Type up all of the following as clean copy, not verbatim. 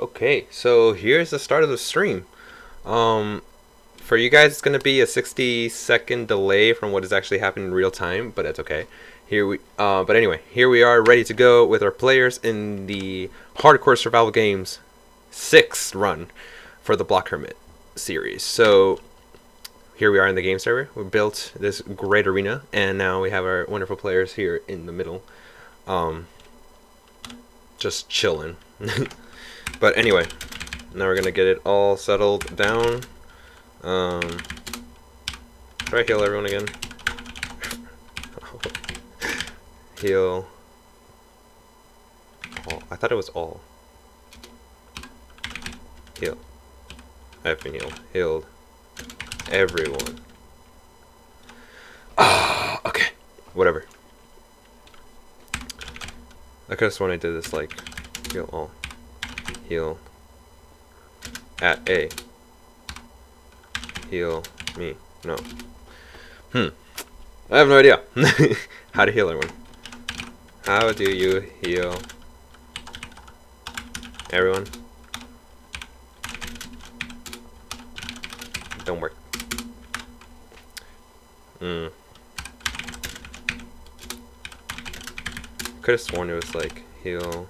Okay, so here's the start of the stream. Um, for you guys, it's gonna be a 60-second delay from what is actually happening in real time, but that's okay. But anyway, here we are, ready to go with our players in the Hardcore Survival Games 6th run for the Block Hermit series. So here we are in the game server. We built this great arena, and now we have our wonderful players here in the middle, just chilling. But anyway, now we're gonna get it all settled down. Try to heal everyone again. Heal. All. I thought it was all. Heal. I've been healed. Healed. Everyone. Ah, okay. Whatever. I could have sworn I did this like heal all. Heal. At A. Heal me. No. I have no idea how to heal everyone. How do you heal everyone? Don't work. Could have sworn it was like heal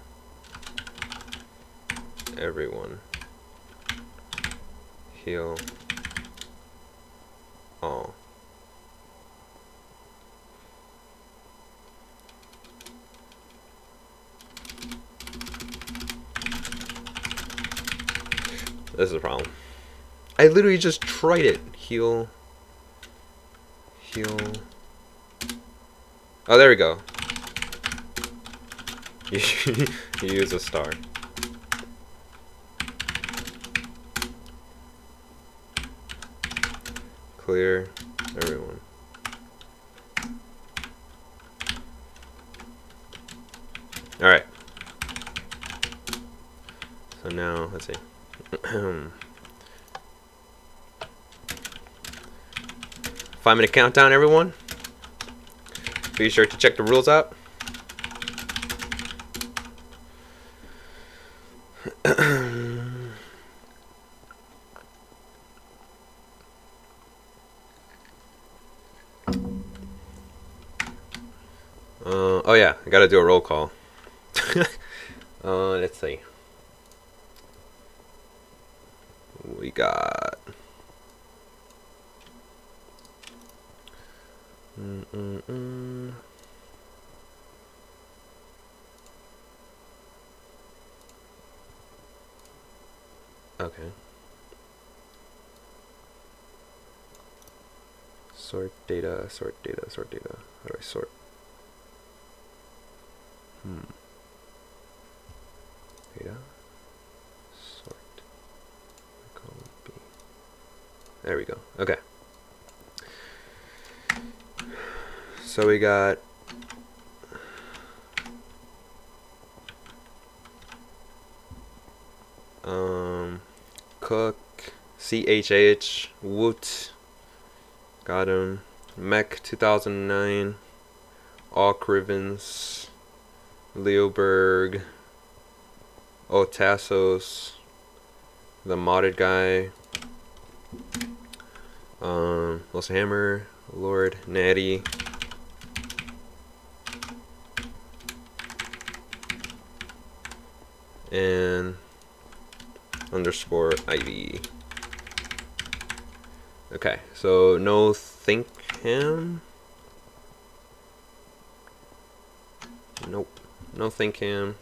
everyone. Heal all. This is a problem. I literally just tried it. Heal. Heal. Oh, there we go. You use a star. Clear everyone. Alright. So now, let's see. 5-minute countdown, everyone. Be sure to check the rules out. Oh yeah, I gotta do a roll call. Let's see. We got okay. Sort data, sort data, sort data. How do I sort? Data. Sort. B. There we go. Okay. So we got Cook, CHH, Woot, got him. Mech 2009, Auk Rivens, Leoberg, Otassos, the modded guy, Los Hammer, Lord, Natty, and underscore IV. Okay, so no think him. Nope. No think him.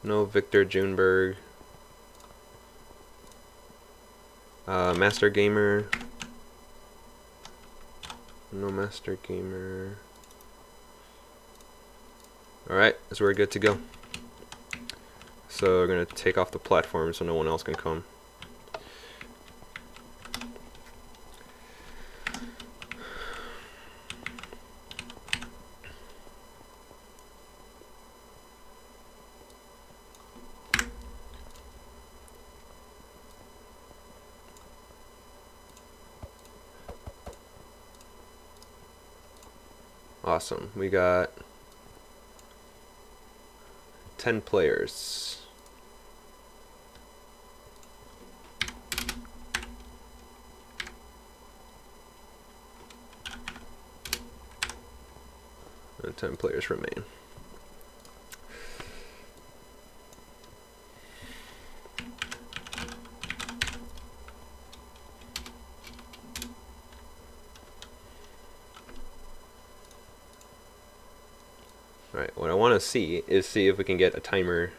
No Victor Junberg. Master Gamer. No Master Gamer. Alright, so we're good to go. So we're gonna take off the platform so no one else can come. Awesome. We got 10 players. 10 players remain. Alright, what I want to see is if we can get a timer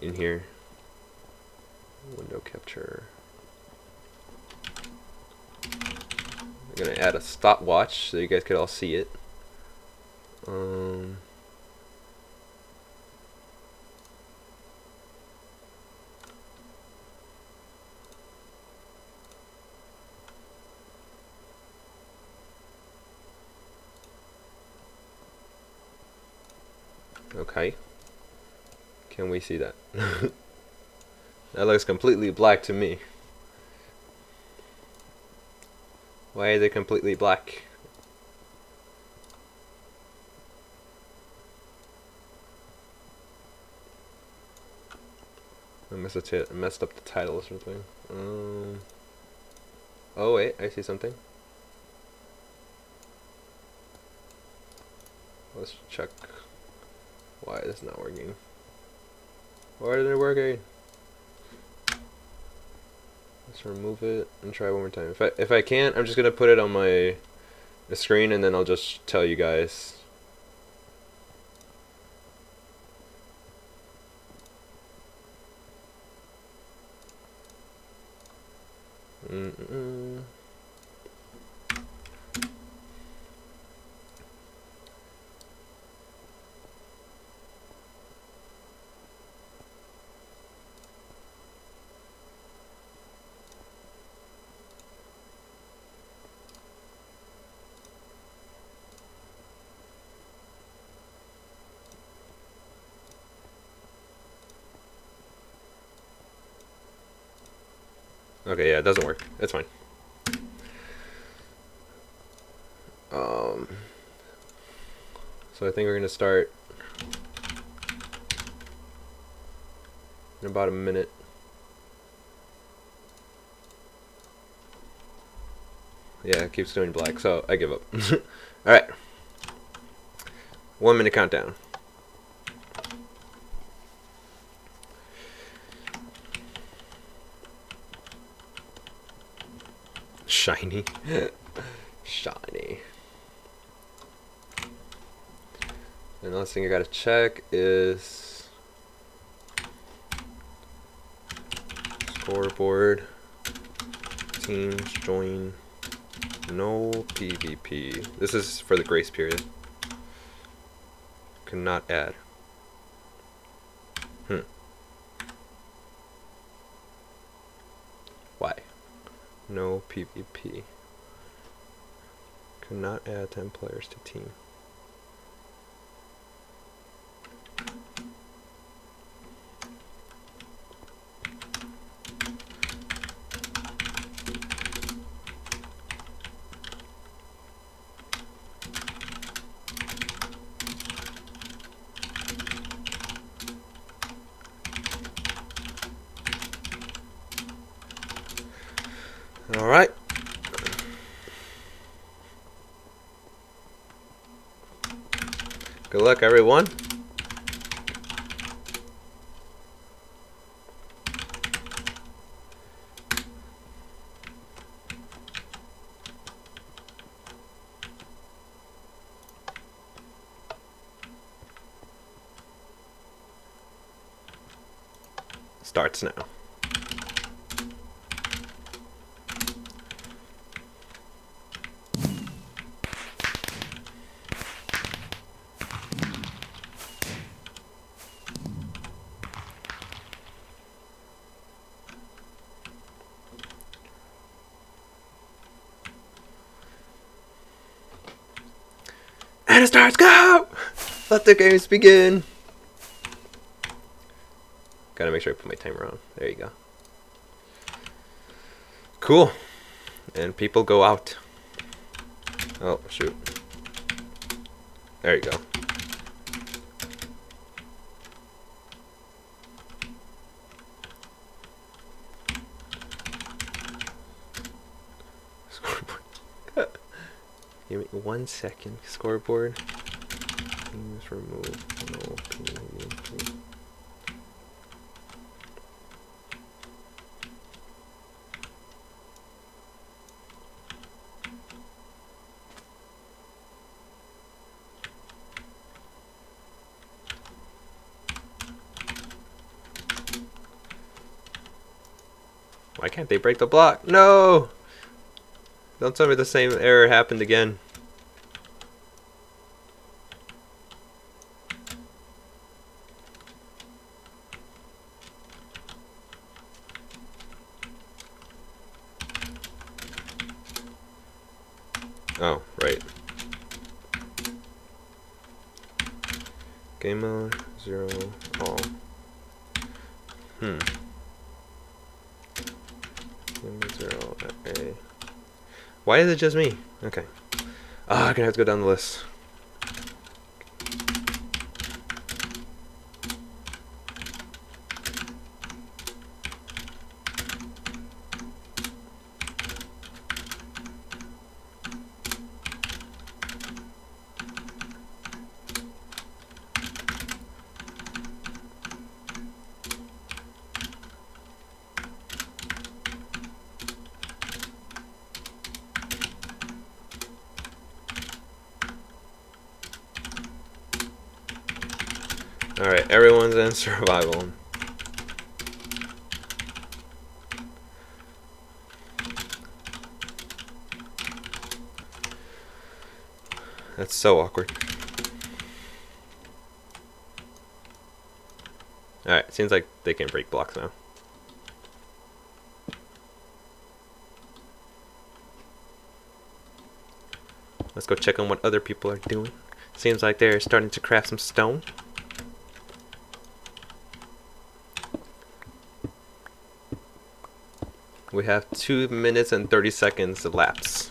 in here. Window capture. I'm gonna add a stopwatch so you guys could all see it. Okay. Can we see that? That looks completely black to me. Why is it completely black? I must have messed up the title or something. Oh wait, I see something. Let's check why it's not working. Why isn't it working? Let's remove it and try one more time. If I can't, I'm just gonna put it on the screen and then I'll just tell you guys. Okay, yeah, it doesn't work. That's fine. So I think we're gonna start in about a minute. Yeah, it keeps going black, so I give up. Alright. 1 minute countdown. Shiny. Shiny. And the last thing I gotta check is scoreboard. Teams join. No PvP. This is for the grace period. Cannot add. Why? No PvP. Cannot add 10 players to team. All right. Good luck, everyone. Starts now. And it starts, go! Let the games begin. Gotta make sure I put my timer on. There you go. Cool. And people go out. Oh, shoot. There you go. Scoreboard. Give me 1 second. Scoreboard. Please remove no PvP. Why can't they break the block? No! Don't tell me the same error happened again. Oh, right. Game mode, 0, all. Game mode 0, A. Why is it just me? Okay. I'm gonna have to go down the list. Alright, everyone's in survival. That's so awkward. Alright, seems like they can break blocks now. Let's go check on what other people are doing. Seems like they're starting to craft some stone. We have 2 minutes and 30 seconds elapsed.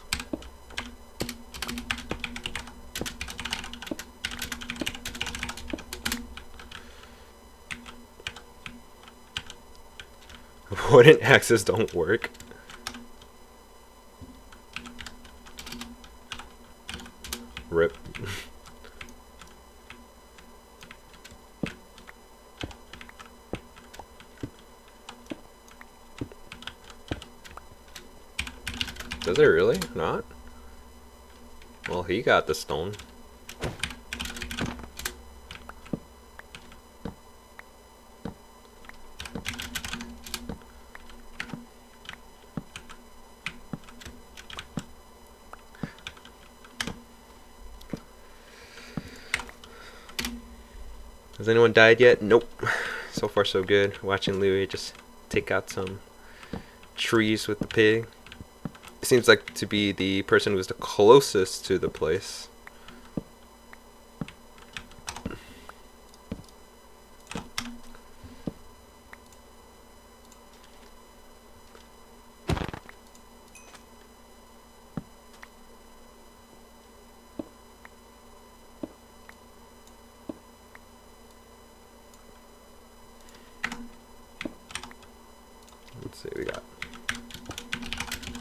Wooden axes don't work. Rip. Does it really? Not? Well, he got the stone. Has anyone died yet? Nope. So far so good. Watching Louis just take out some trees with the pig. Seems like to be the person who was the closest to the place. Let's see, we got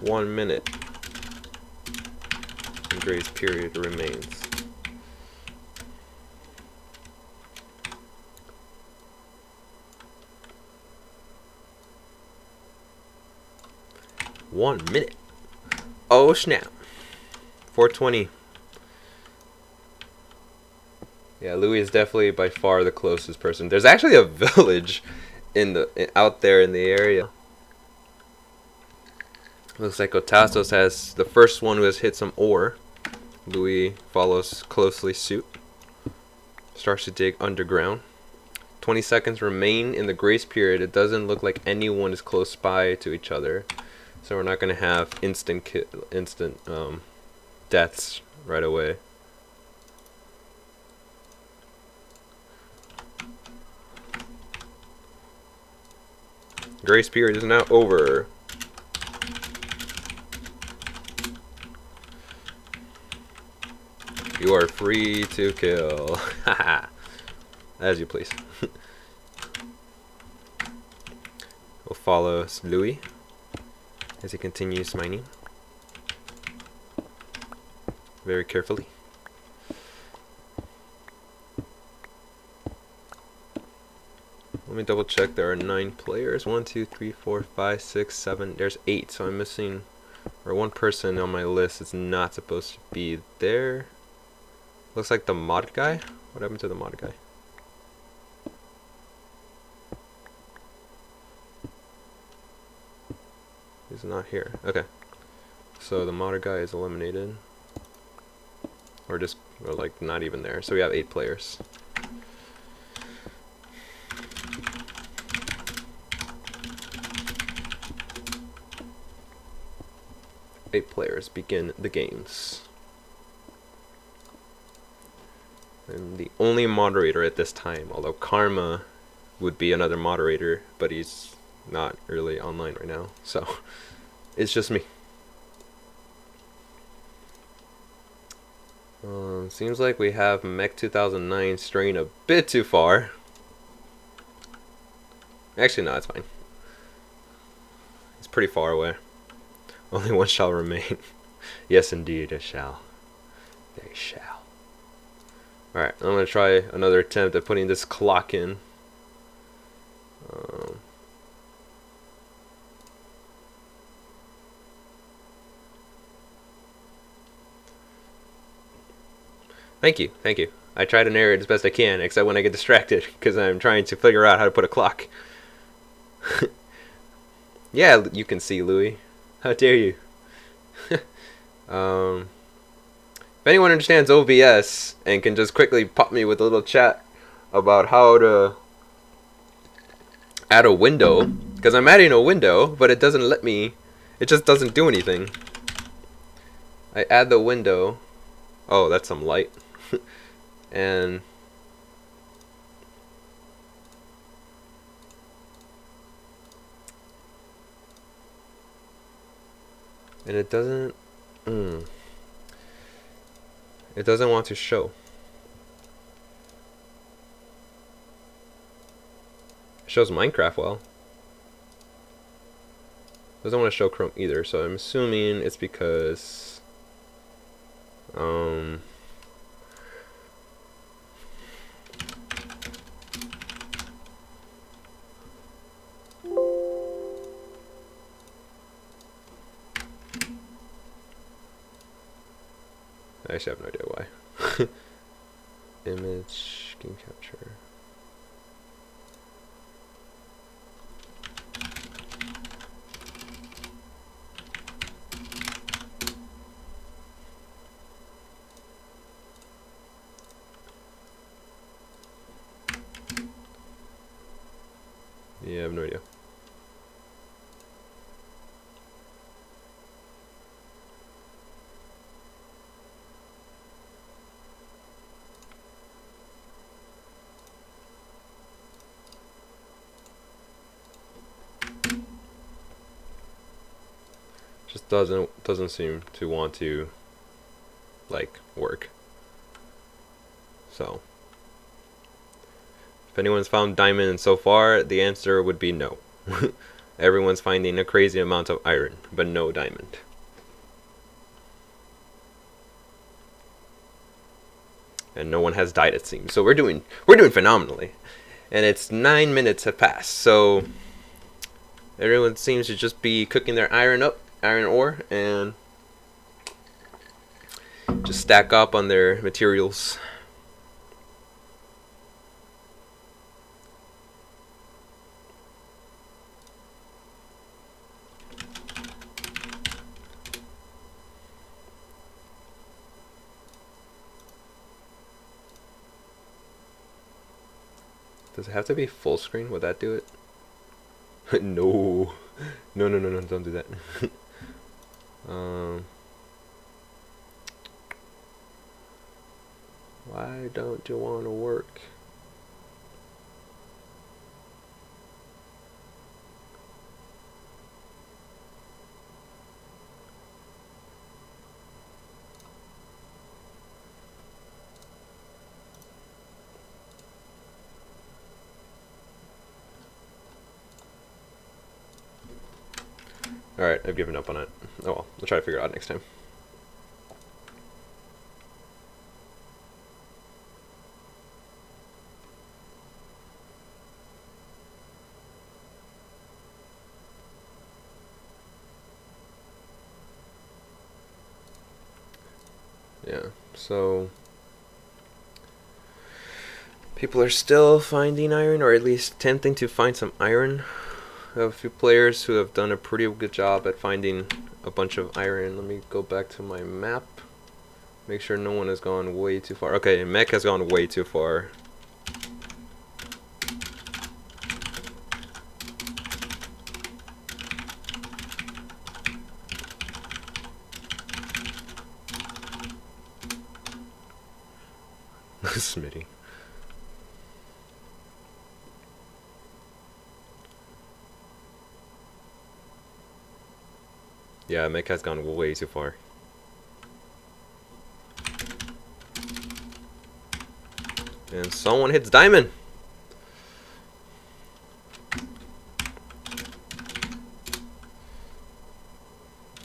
1 minute. And grace period remains. One minute. Oh snap. 420. Yeah, Louis is definitely by far the closest person. There's actually a village out there in the area. Looks like Otasos has the first one who has hit some ore. Louis follows closely suit. Starts to dig underground. 20 seconds remain in the grace period. It doesn't look like anyone is close by to each other, so we're not going to have instant deaths right away. Grace period is now over. You are free to kill. As you please. We'll follow Louis as he continues mining very carefully. Let me double check. There are 9 players. 1, 2, 3, 4, 5, 6, 7. There's 8. So I'm missing, or one person on my list is not supposed to be there. Looks like the mod guy. What happened to the mod guy? He's not here. Okay. So the modder guy is eliminated. Or just, or like not even there. So we have 8 players. Eight players begin the games. I'm the only moderator at this time, although Karma would be another moderator, but he's not really online right now, so it's just me. Seems like we have Mech 2009 straying a bit too far. Actually, no, it's fine. It's pretty far away. Only one shall remain. Yes, indeed, it shall. They shall. Alright, I'm going to try another attempt at putting this clock in. Thank you, thank you. I try to narrate as best I can, except when I get distracted, because I'm trying to figure out how to put a clock. Yeah, you can see, Louis. How dare you? If anyone understands OBS and can just quickly pop me with a little chat about how to add a window, because I'm adding a window, but it doesn't let me, it just doesn't do anything. I add the window. Oh, that's some light. And it doesn't it doesn't want to show. It shows Minecraft well. Doesn't want to show Chrome either, so I'm assuming it's because I actually have no idea why. Image, game capture. Yeah, I have no idea. Just doesn't seem to want to like work. So if anyone's found diamond so far, the answer would be no. Everyone's finding a crazy amount of iron, but no diamond. And no one has died, it seems. So we're doing phenomenally. And it's 9 minutes have passed, so everyone seems to just be cooking their iron ore, and just stack up on their materials. Does it have to be full screen? Would that do it? No. No, don't do that. Why don't you want to work? Alright, I've given up on it. Oh well, I'll try to figure it out next time. Yeah, so people are still finding iron, or at least attempting to find some iron. I have a few players who have done a pretty good job at finding a bunch of iron. Let me go back to my map. Make sure no one has gone way too far. Okay, Mech has gone way too far. Smitty. Yeah, Mech has gone way too far. And someone hits diamond.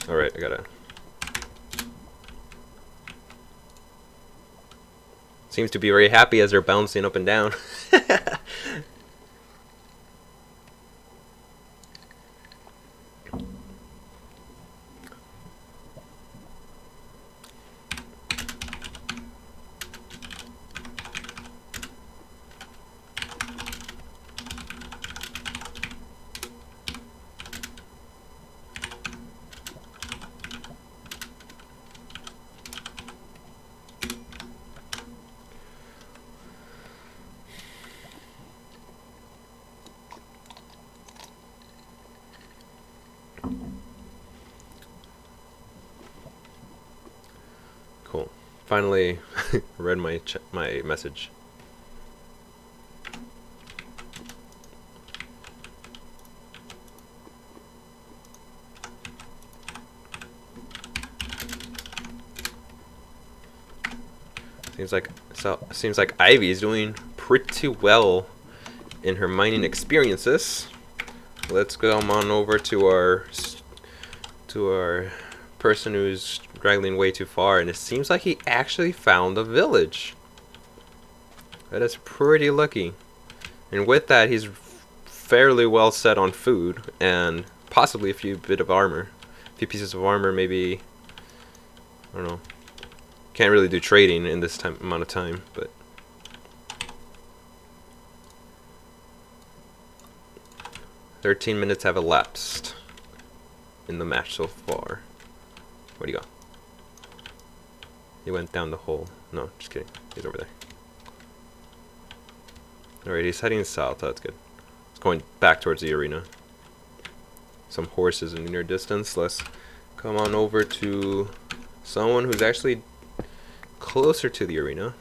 Alright, I gotta. Seems to be very happy as they're bouncing up and down. Cool. Finally read my message. Seems like Ivy is doing pretty well in her mining experiences. Let's go on over to our person who's straggling way too far, and it seems like he actually found a village. That is pretty lucky. And with that, he's fairly well set on food and possibly a few bit of armor. A few pieces of armor, maybe. I don't know. Can't really do trading in this amount of time, but 13 minutes have elapsed in the match so far. Where'd he go? He went down the hole. No, just kidding. He's over there. Alright, he's heading south. That's good. He's going back towards the arena. Some horses in the near distance. Let's come on over to someone who's actually closer to the arena.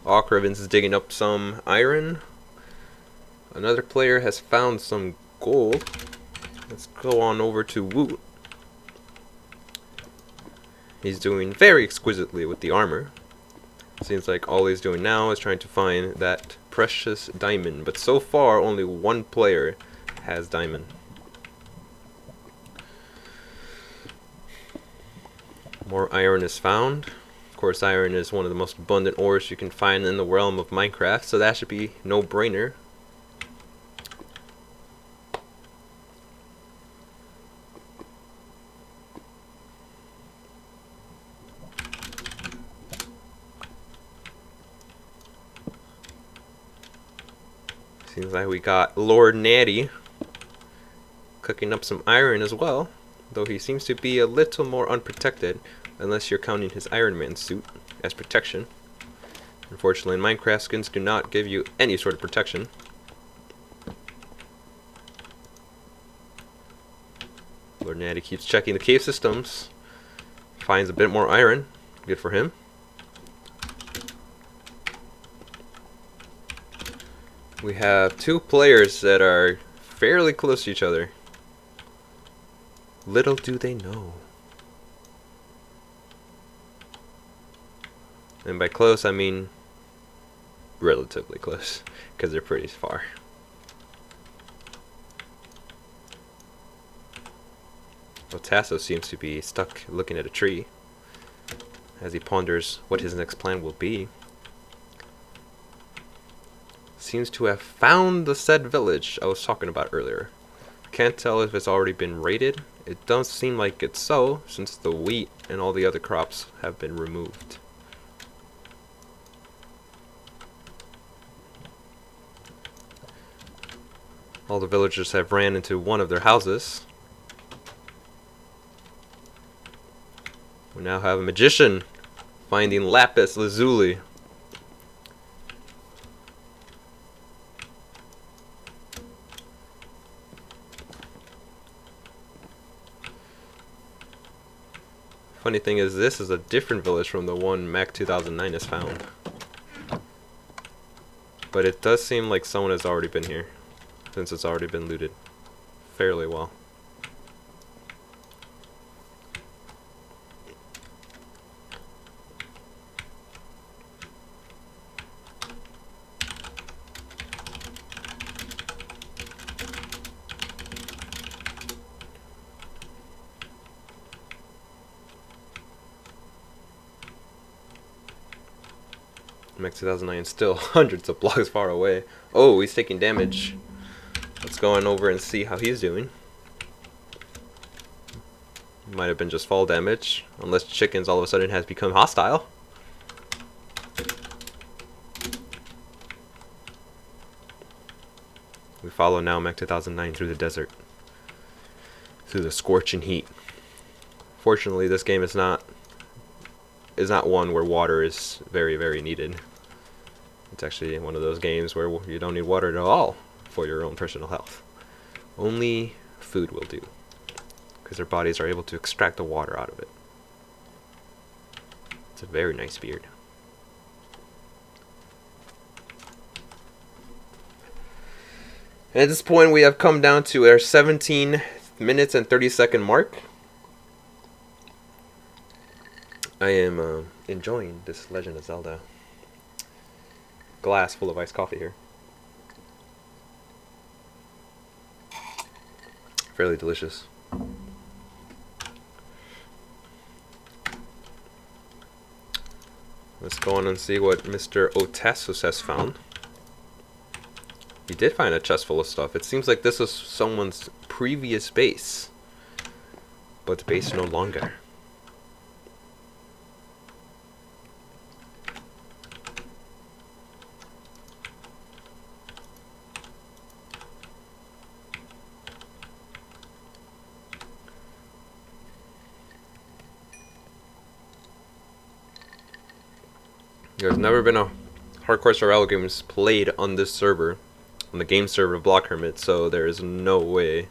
Awkrivens is digging up some iron. Another player has found some gold. Let's go on over to Woot. He's doing very exquisitely with the armor. Seems like all he's doing now is trying to find that precious diamond. But so far, only one player has diamond. More iron is found. Of course, iron is one of the most abundant ores you can find in the realm of Minecraft, so that should be no-brainer. Seems like we got Lord Natty cooking up some iron as well, though he seems to be a little more unprotected, unless you're counting his Iron Man suit as protection. Unfortunately, Minecraft skins do not give you any sort of protection. Lord Natty keeps checking the cave systems, finds a bit more iron. Good for him. We have two players that are fairly close to each other. Little do they know. And by close, I mean relatively close, because they're pretty far. Tasso seems to be stuck looking at a tree as he ponders what his next plan will be. Seems to have found the said village I was talking about earlier. Can't tell if it's already been raided. It does seem like it's so, since the wheat and all the other crops have been removed. All the villagers have ran into one of their houses. We now have a magician finding lapis lazuli. Funny thing is, this is a different village from the one Mac 2009 has found. But it does seem like someone has already been here, since it's already been looted fairly well. Mac 2009 still hundreds of blocks far away. Oh, he's taking damage. Let's go on over and see how he's doing. Might have been just fall damage, unless chickens all of a sudden has become hostile. We follow now Mac 2009 through the desert, through the scorching heat. Fortunately, this game is not one where water is very, very needed. It's actually one of those games where you don't need water at all for your own personal health. Only food will do, because their bodies are able to extract the water out of it. It's a very nice beard. At this point, we have come down to our 17 minutes and 30-second mark. I am enjoying this Legend of Zelda glass full of iced coffee here. Fairly delicious. Let's go on and see what Mr. Otasus has found. He did find a chest full of stuff. It seems like this was someone's previous base, but the base no longer. There's never been a hardcore survival games played on this server, on the game server of Block Hermit, so there is no way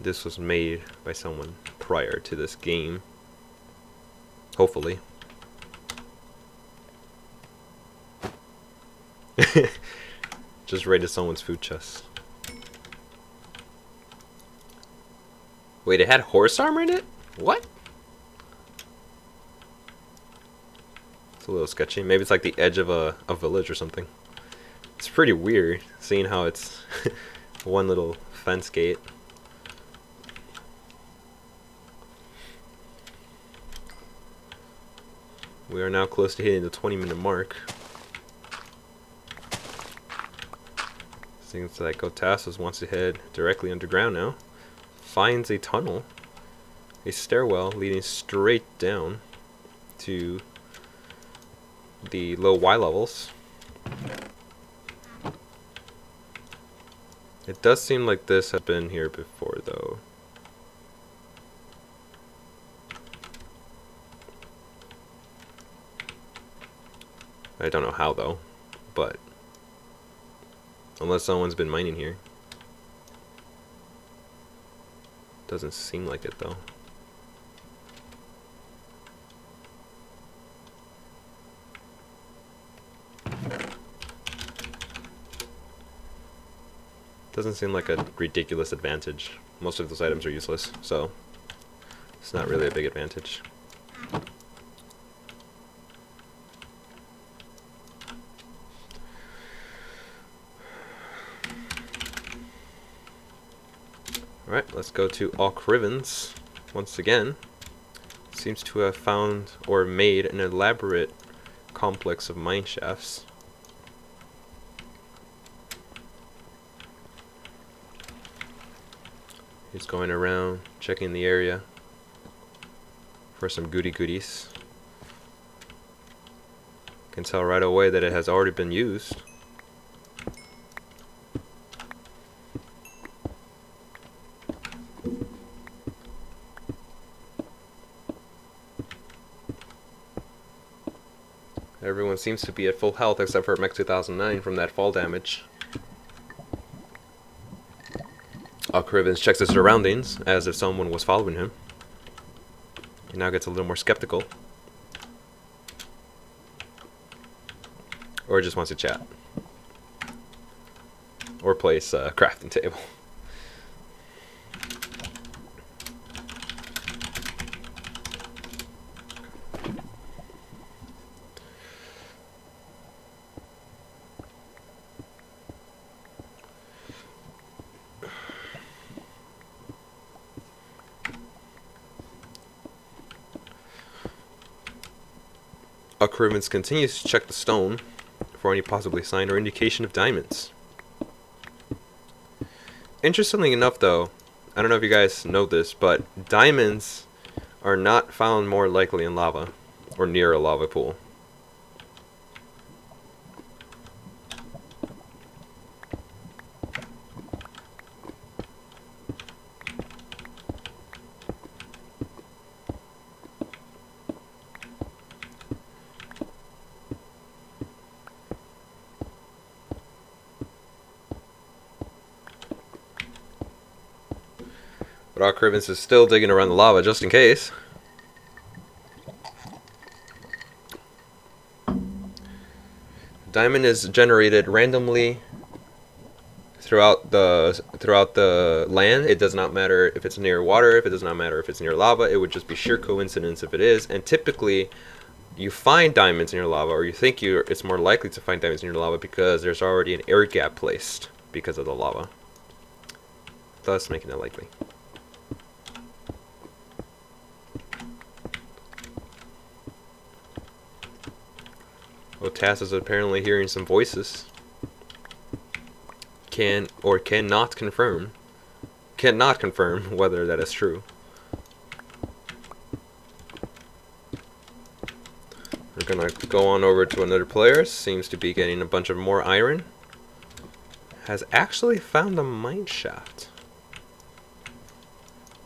this was made by someone prior to this game. Hopefully. Just raided someone's food chest. Wait, it had horse armor in it? What? A little sketchy. Maybe it's like the edge of a village or something. It's pretty weird seeing how it's one little fence gate. We are now close to hitting the 20-minute mark. Seems like Otasus wants to head directly underground now. Finds a tunnel, a stairwell leading straight down to the low Y levels. It does seem like this had been here before, though. I don't know how, though, but unless someone's been mining here. Doesn't seem like it, though. Doesn't seem like a ridiculous advantage. Most of those items are useless, so it's not really a big advantage. Alright, let's go to Alcrivens once again. Seems to have found or made an elaborate complex of mine shafts. He's going around checking the area for some goodies. Can tell right away that it has already been used. Everyone seems to be at full health except for Mech 2009 from that fall damage. Krivens checks his surroundings as if someone was following him. He now gets a little more skeptical. Or just wants to chat. Or place a crafting table. Krivens continues to check the stone for any possibly sign or indication of diamonds. Interestingly enough, though, I don't know if you guys know this, but diamonds are not found more likely in lava or near a lava pool. But Krivens is still digging around the lava just in case. Diamond is generated randomly throughout the land. It does not matter if it's near water, if it does not matter if it's near lava. It would just be sheer coincidence if it is. And typically, you find diamonds in your lava, or you think it's more likely to find diamonds in your lava because there's already an air gap placed because of the lava, thus making it likely. Tass is apparently hearing some voices. Cannot confirm whether that is true. We're gonna go on over to another player. Seems to be getting a bunch of more iron. Has actually found a mine shaft.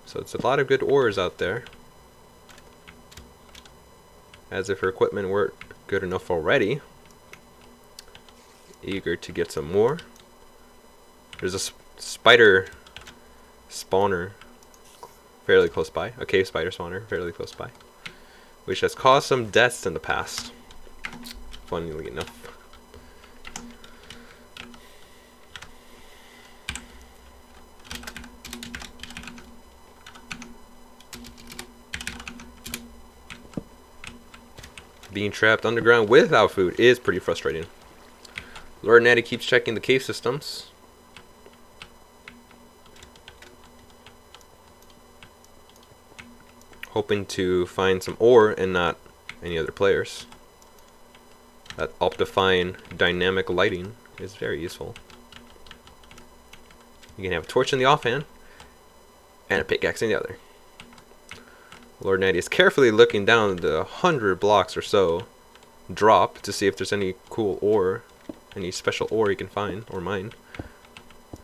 So it's a lot of good ores out there. As if her equipment weren't good enough already. Eager to get some more. There's a spider spawner fairly close by. A cave spider spawner fairly close by. Which has caused some deaths in the past. Funnily enough. Being trapped underground without food is pretty frustrating. Lord Natty keeps checking the cave systems. Hoping to find some ore and not any other players. That optifying dynamic lighting is very useful. You can have a torch in the offhand and a pickaxe in the other. Lord Natty is carefully looking down the 100 blocks or so drop to see if there's any cool ore, any special ore he can find or mine.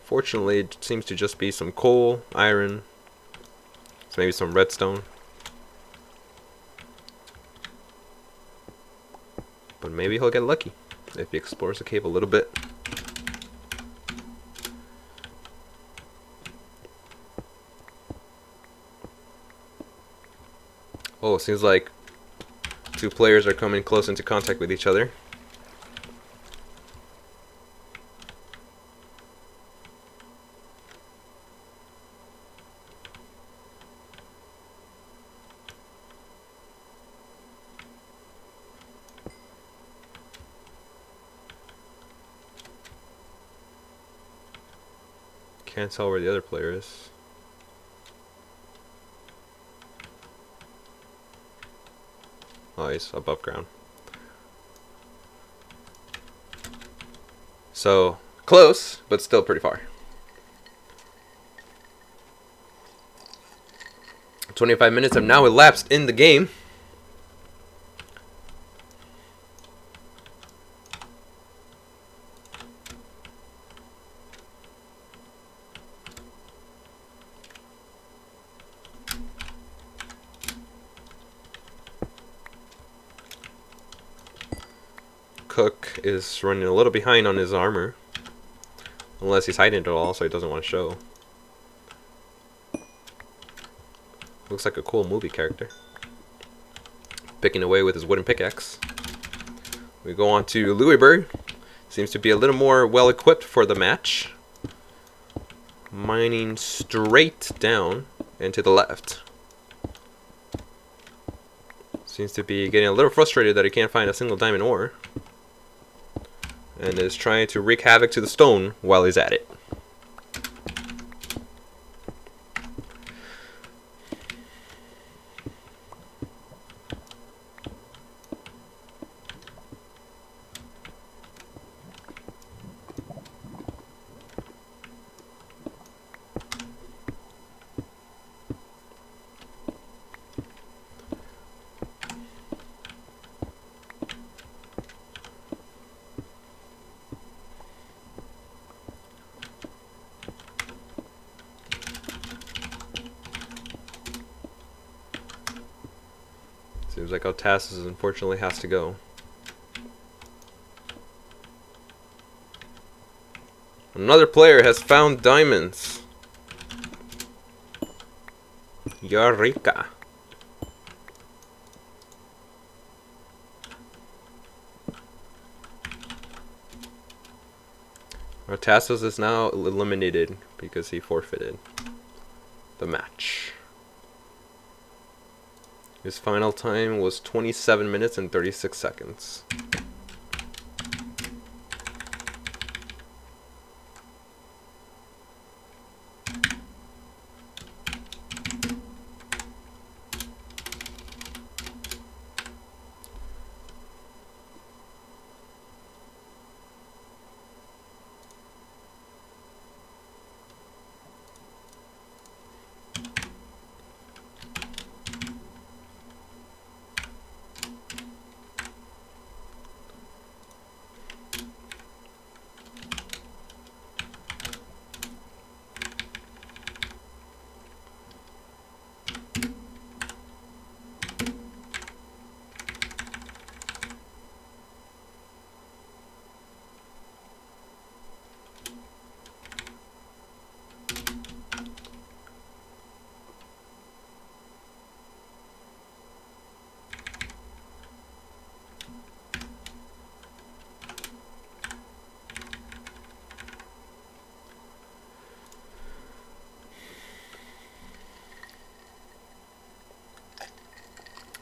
Fortunately, it seems to just be some coal, iron, so maybe some redstone. But maybe he'll get lucky if he explores the cave a little bit. Oh, it seems like two players are coming close into contact with each other. Can't tell where the other player is. Oh, he's above ground. So, close, but still pretty far. 25 minutes have now elapsed in the game. Cook is running a little behind on his armor. Unless he's hiding it all, so he doesn't want to show. Looks like a cool movie character. Picking away with his wooden pickaxe. We go on to Louisburg. Seems to be a little more well equipped for the match. Mining straight down and to the left. Seems to be getting a little frustrated that he can't find a single diamond ore. And is trying to wreak havoc to the stone while he's at it. Seems like Tassus unfortunately has to go. Another player has found diamonds. Eureka. Tassus is now eliminated because he forfeited the match. His final time was 27 minutes and 36 seconds.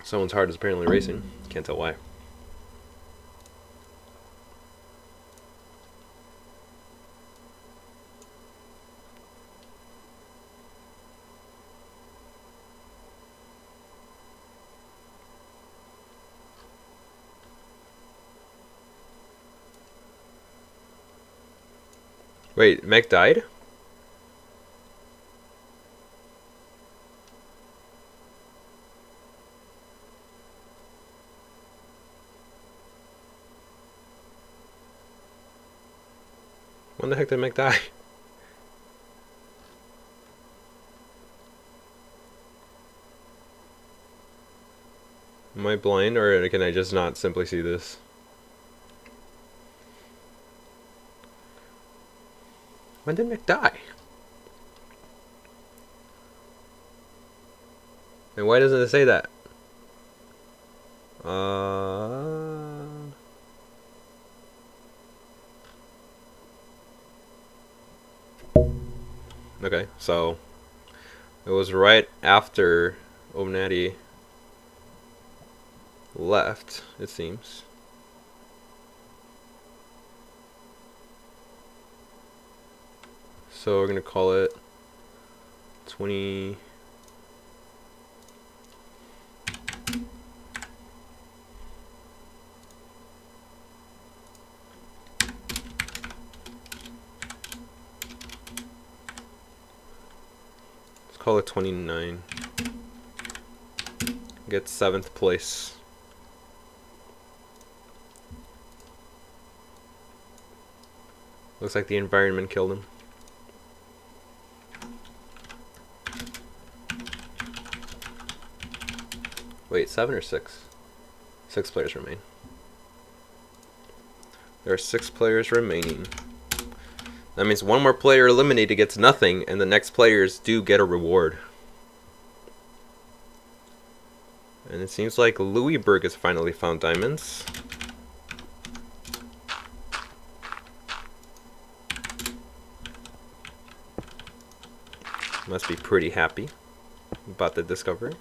Someone's heart is apparently racing. Can't tell why. Wait, Meg died? When the heck did Meg die? Am I blind, or can I just not simply see this? When did Meg die? And why doesn't it say that? Okay, so it was right after Obnati left, it seems. So we're gonna call it 20. Let's call it 29. gets 7th place. Looks like the environment killed him. Wait, 7 or 6? 6 players remain. There are 6 players remaining. That means one more player eliminated gets nothing, and the next players do get a reward. And it seems like Louisburg has finally found diamonds. Must be pretty happy about the discovery.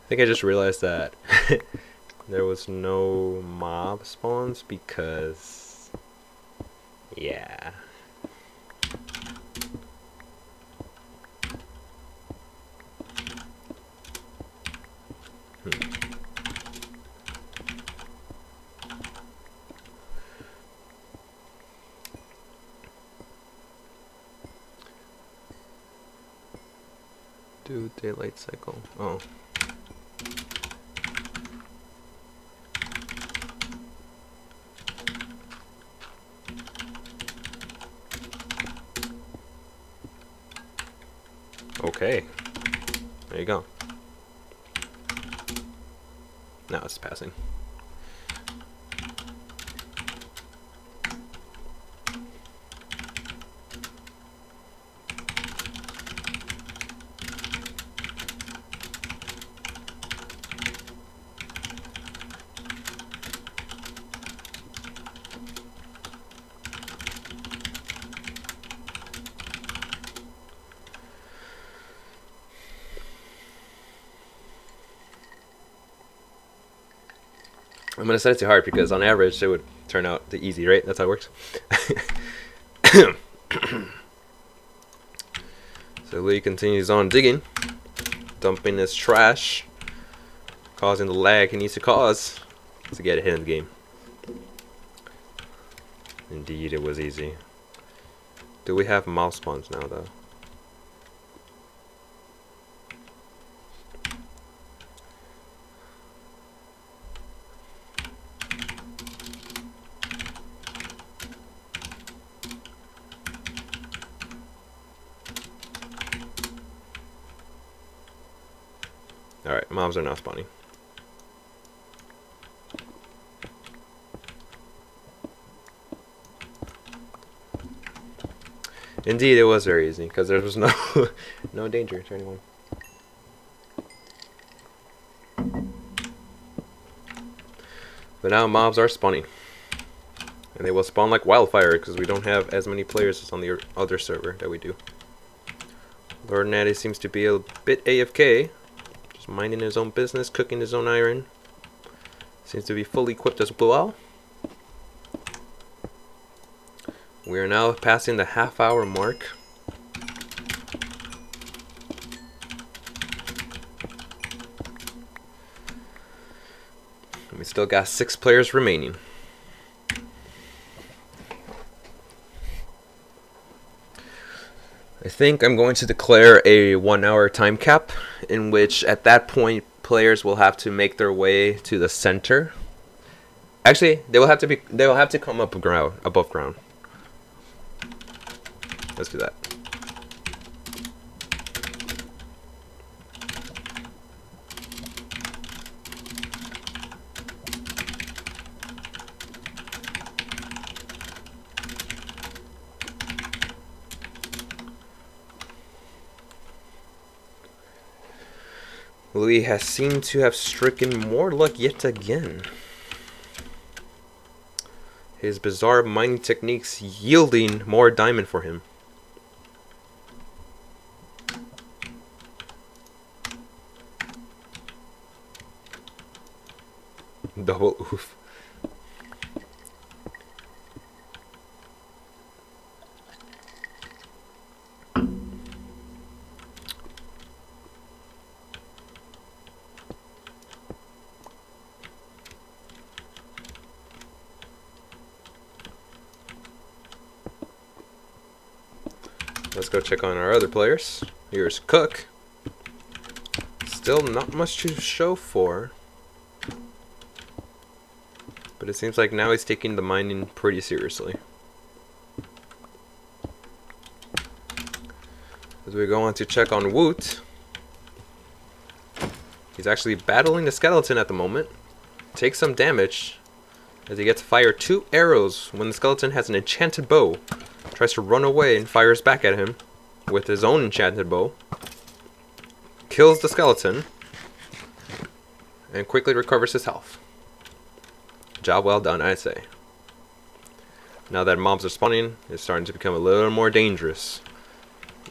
I think I just realized that there was no mob spawns because, yeah. Do daylight cycle. Oh. Okay. There you go. Now it's passing. I'm gonna set it to hard because on average it would turn out the easy, right? That's how it works. So Lee continues on digging, dumping his trash, causing the lag he needs to cause to get ahead in the game. Indeed, it was easy. Do we have mouse spawns now, though? Alright, mobs are now spawning. Indeed, it was very easy because there was no no danger to anyone. But now mobs are spawning, and they will spawn like wildfire because we don't have as many players as on the other server that we do. Lord Natty seems to be a bit AFK, just minding his own business, cooking his own iron. Seems to be fully equipped as well. We are now passing the half-hour mark. And we still got 6 players remaining. I think I'm going to declare a 1-hour time cap, in which at that point players will have to make their way to the center. Actually, they will have to come above ground. Let's do that. Louis has seemed to have stricken more luck yet again. His bizarre mining techniques yielding more diamond for him. Double oof. Let's go check on our other players. Here's Cook. Still not much to show for. But it seems like now he's taking the mining pretty seriously. As we go on to check on Woot. He's actually battling the skeleton at the moment. Takes some damage as he gets to fire 2 arrows when the skeleton has an enchanted bow. Tries to run away and fires back at him with his own enchanted bow. Kills the skeleton and quickly recovers his health. Job well done, I say. Now that mobs are spawning, it's starting to become a little more dangerous.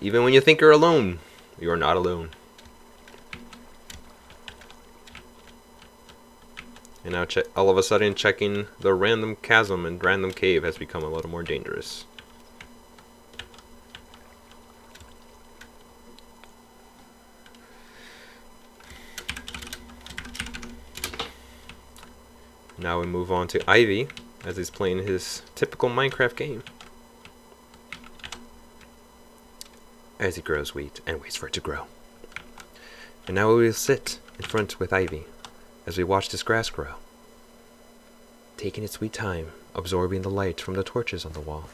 Even when you think you're alone, you're not alone. And now all of a sudden checking the random chasm and random cave has become a little more dangerous. Now we move on to Ivy, as he's playing his typical Minecraft game. As he grows wheat and waits for it to grow. And now we will sit in front with Ivy, as we watch this grass grow. Taking its sweet time, absorbing the light from the torches on the wall.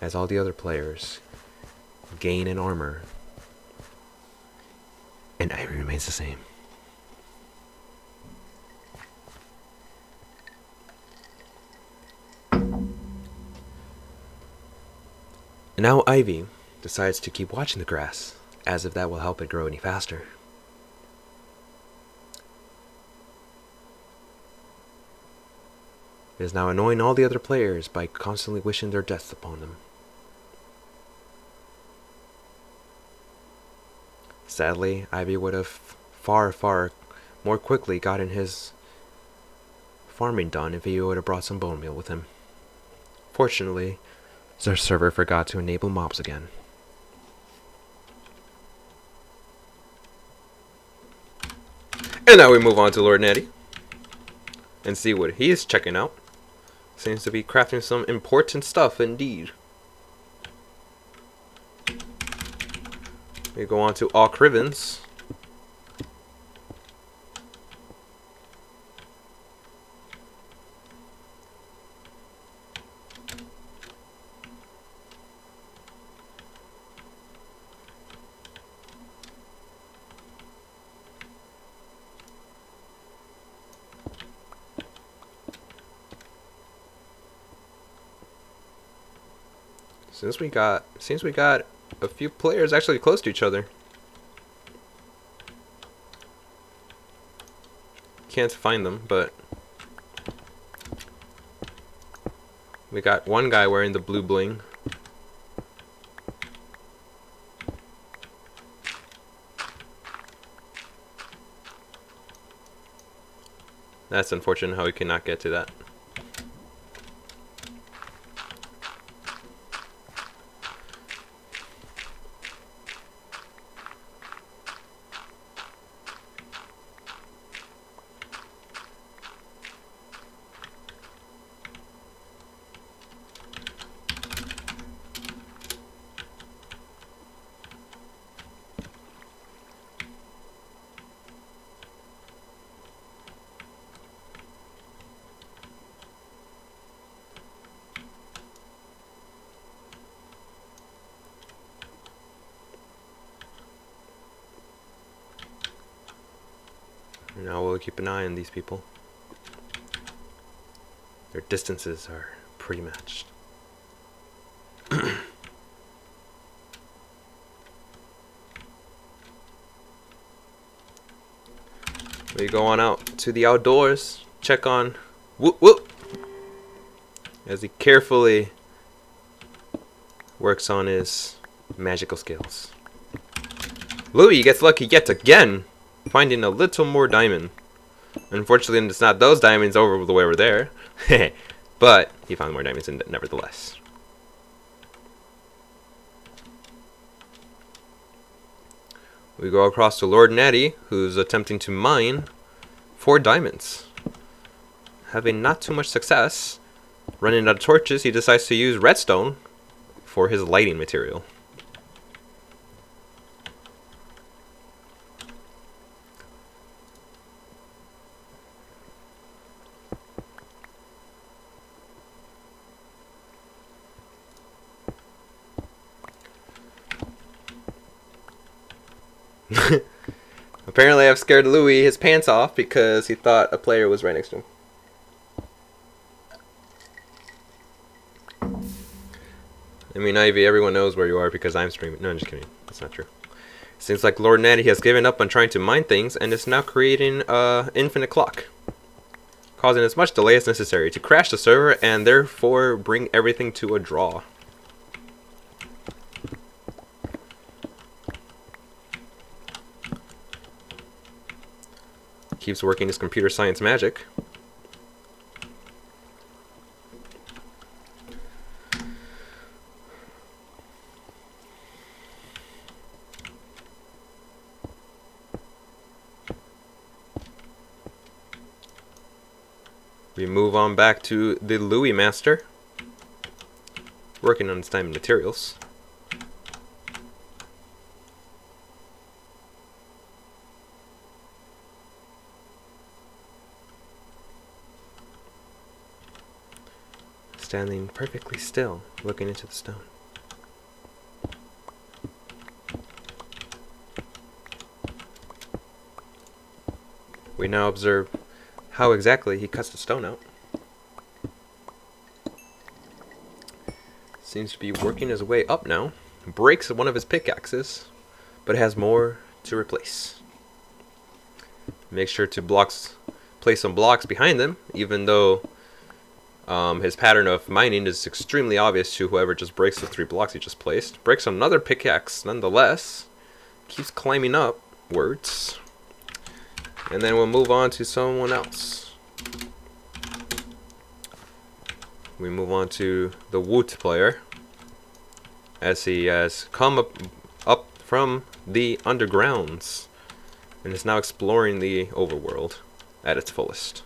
As all the other players gain in armor, and Ivy remains the same. And now Ivy decides to keep watching the grass, as if that will help it grow any faster. It is now annoying all the other players by constantly wishing their deaths upon them. Sadly, Ivy would have far more quickly gotten his farming done if he would have brought some bone meal with him. Fortunately, the server forgot to enable mobs again. And now we move on to Lord Natty and see what he is checking out. Seems to be crafting some important stuff indeed. We go on to Auk Rivens. Seems we got a few players actually close to each other. Can't find them, but we got one guy wearing the blue bling. That's unfortunate how we cannot get to that. Now we'll keep an eye on these people. Their distances are pretty matched. We go on out to the outdoors, check on Whoop Whoop as he carefully works on his magical skills. Louis gets lucky yet again, finding a little more diamond. Unfortunately, it's not those diamonds over the way over there, but he found more diamonds nevertheless. We go across to Lord Natty, who's attempting to mine 4 diamonds. Having not too much success, running out of torches, he decides to use redstone for his lighting material. Apparently I've scared Louis his pants off because he thought a player was right next to him. I mean, Ivy, everyone knows where you are because I'm streaming. No, I'm just kidding. That's not true. Seems like Lord Natty has given up on trying to mine things and is now creating an infinite clock, causing as much delay as necessary to crash the server and therefore bring everything to a draw. Keeps working his computer science magic. We move on back to the Louis Master, working on his diamond materials. Standing perfectly still, looking into the stone. We now observe how exactly he cuts the stone out. Seems to be working his way up now. Breaks one of his pickaxes, but has more to replace. Make sure to place some blocks behind them, even though his pattern of mining is extremely obvious to whoever just breaks the 3 blocks he just placed. Breaks another pickaxe nonetheless. Keeps climbing upwards. And then we'll move on to someone else. We move on to the Woot player, as he has come up from the undergrounds and is now exploring the overworld at its fullest,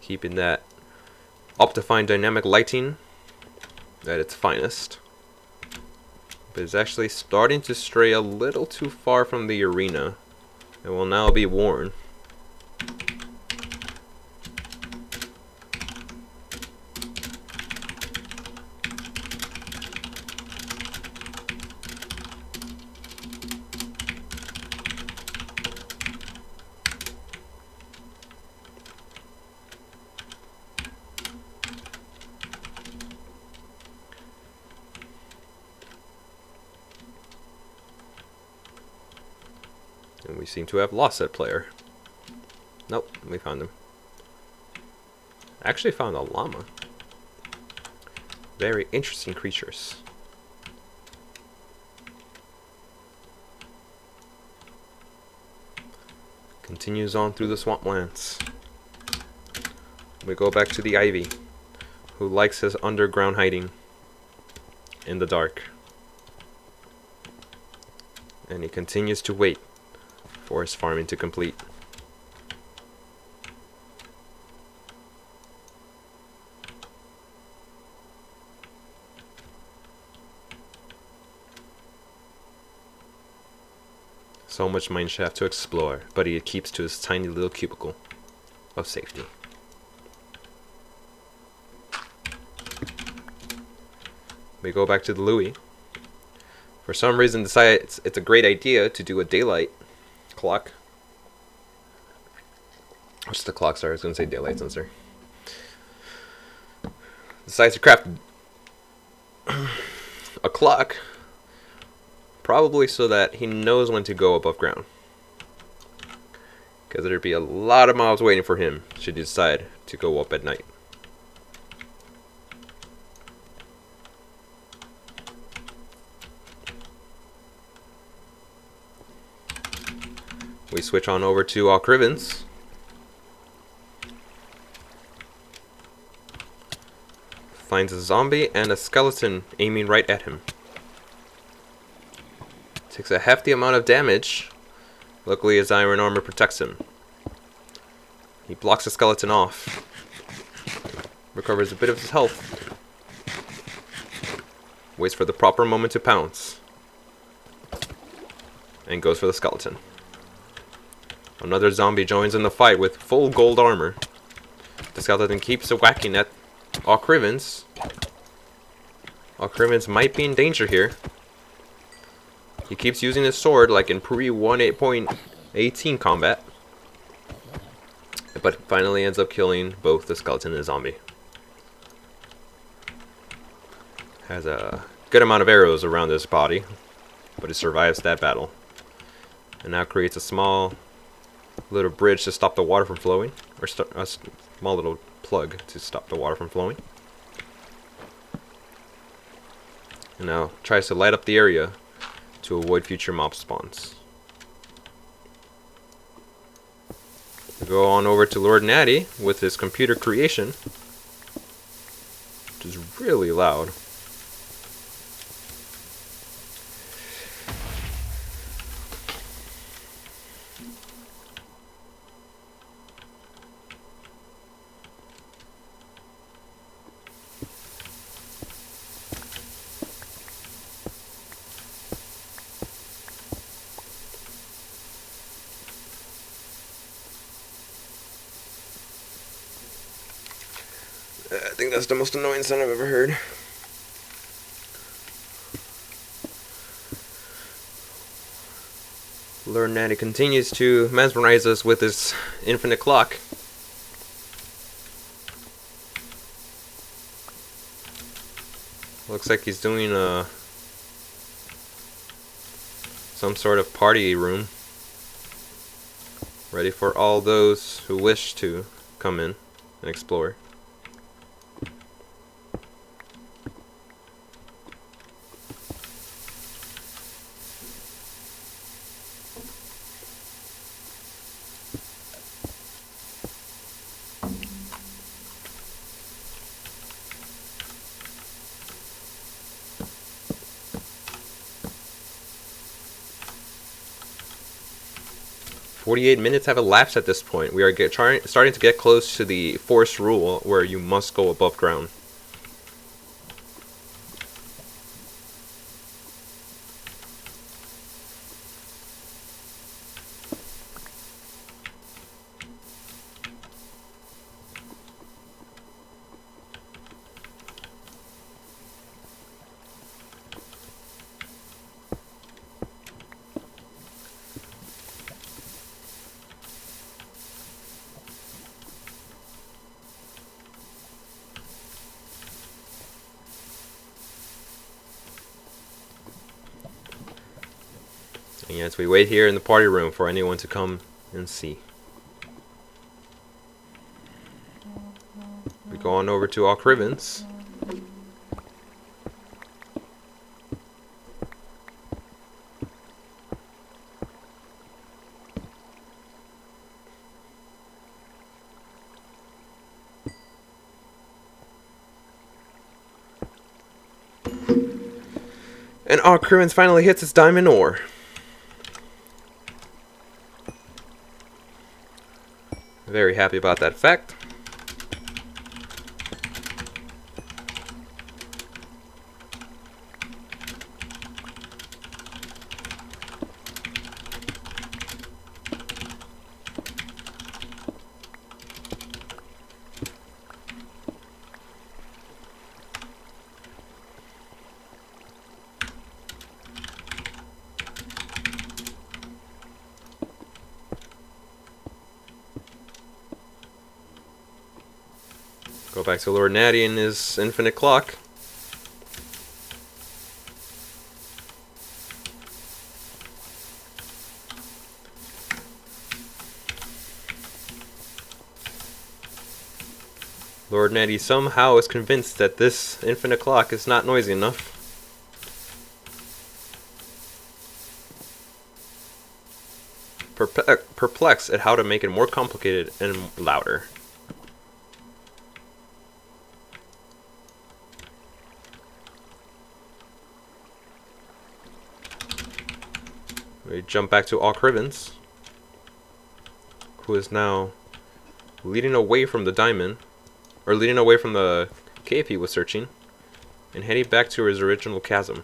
keeping that optifine dynamic lighting at its finest, but is actually starting to stray a little too far from the arena and will now be warned. And we seem to have lost that player. Nope, we found him. Actually found a llama. Very interesting creatures. Continues on through the swamplands. We go back to the Ivy, who likes his underground hiding in the dark. And he continues to wait for his farming to complete. So much mineshaft to explore, but he keeps to his tiny little cubicle of safety. We go back to the Louis. For some reason decides it's a great idea to do a daylight clock. What's the clock? Sorry, I was going to say daylight sensor. Decides to craft a clock, probably so that he knows when to go above ground. because there'd be a lot of mobs waiting for him should he decide to go up at night. We switch on over to Hsg Vi. Finds a zombie and a skeleton aiming right at him. Takes a hefty amount of damage. Luckily his iron armor protects him. He blocks the skeleton off. Recovers a bit of his health. Waits for the proper moment to pounce. And goes for the skeleton. Another zombie joins in the fight with full gold armor. The skeleton keeps whacking at Hsg Vi. Hsg Vi might be in danger here. He keeps using his sword like in pre-1.18 combat. But finally ends up killing both the skeleton and the zombie. Has a good amount of arrows around his body, but he survives that battle. And now creates a small little bridge to stop the water from flowing, or a small little plug to stop the water from flowing. And now tries to light up the area to avoid future mob spawns. We go on over to Lord Natty with his computer creation, which is really loud. I think that's the most annoying sound I've ever heard. Lord Natty continues to mesmerize us with his infinite clock. Looks like he's doing some sort of party room, ready for all those who wish to come in and explore. "48 minutes have elapsed at this point. We are starting to get close to the forced rule where you must go above ground." And yes, we wait here in the party room for anyone to come and see. We go on over to Hsg Vi. And Hsg Vi finally hits its diamond ore. Very happy about that fact. Go back to Lord Natty and his infinite clock. Lord Natty somehow is convinced that this infinite clock is not noisy enough. Perplexed at how to make it more complicated and louder. We jump back to All Crivens, who is now leading away from the diamond, or leading away from the cave he was searching, and heading back to his original chasm.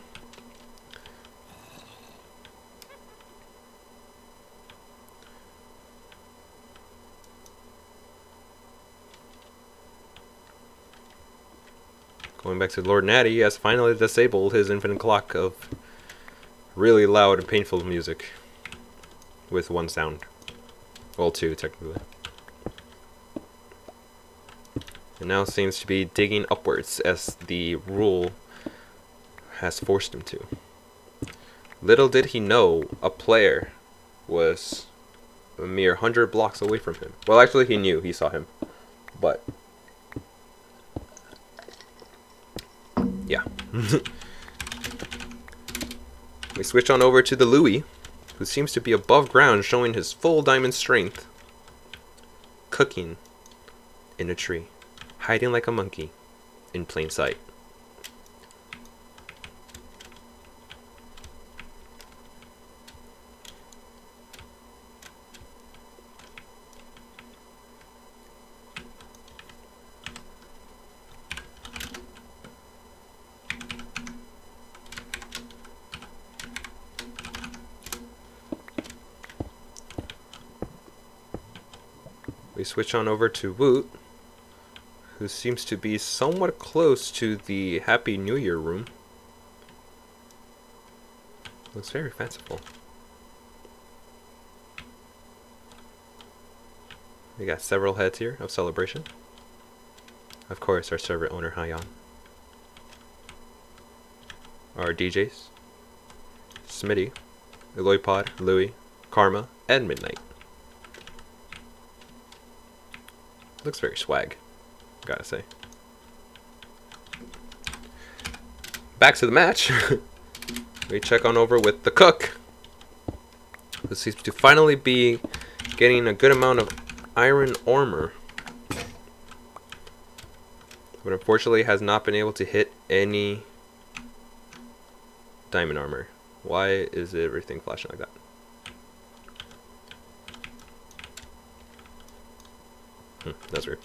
Going back to Lord Natty, he has finally disabled his infinite clock of really loud and painful music with one sound. Well, two, technically. And now seems to be digging upwards as the rule has forced him to. Little did he know a player was a mere 100 blocks away from him. Well, actually he knew, he saw him. But yeah. We switch on over to the Louis, who seems to be above ground, showing his full diamond strength, cooking in a tree, hiding like a monkey in plain sight. We switch on over to Woot, who seems to be somewhat close to the Happy New Year room. Looks very fanciful. We got several heads here of celebration. Of course, our server owner Hyan. Our DJs, Smitty, Eloypod, Louis, Karma, and Midnight. Looks very swag, gotta say. Back to the match. We check on over with the cook, who seems to finally be getting a good amount of iron armor, but unfortunately has not been able to hit any diamond armor. Why is everything flashing like that? That's weird.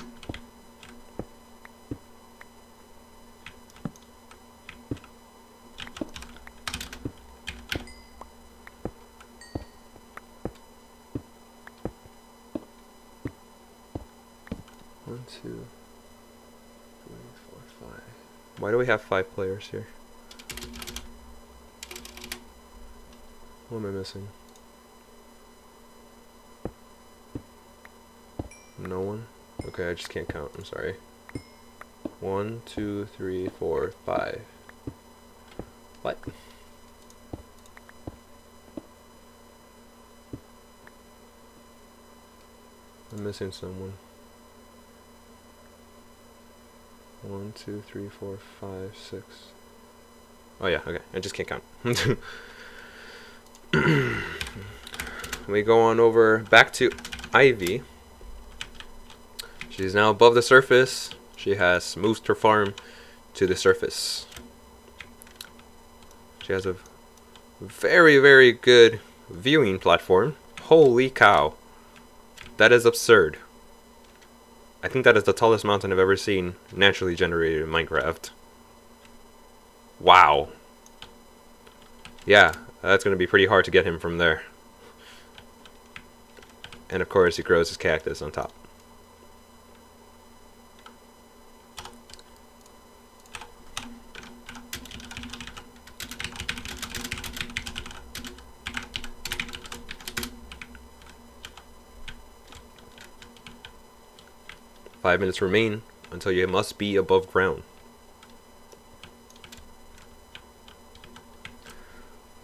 One, two, 3, 4, 5. Why do we have 5 players here? What am I missing? No one? Okay, I just can't count. I'm sorry. 1, 2, 3, 4, 5. What? I'm missing someone. 1, 2, 3, 4, 5, 6. Oh yeah, okay. I just can't count. We go on over back to Ivy. She's now above the surface. She has moved her farm to the surface. She has a very, very good viewing platform. Holy cow. That is absurd. I think that is the tallest mountain I've ever seen naturally generated in Minecraft. Wow. Yeah, that's going to be pretty hard to get him from there. And of course he grows his cactus on top. Five minutes remain until you must be above ground.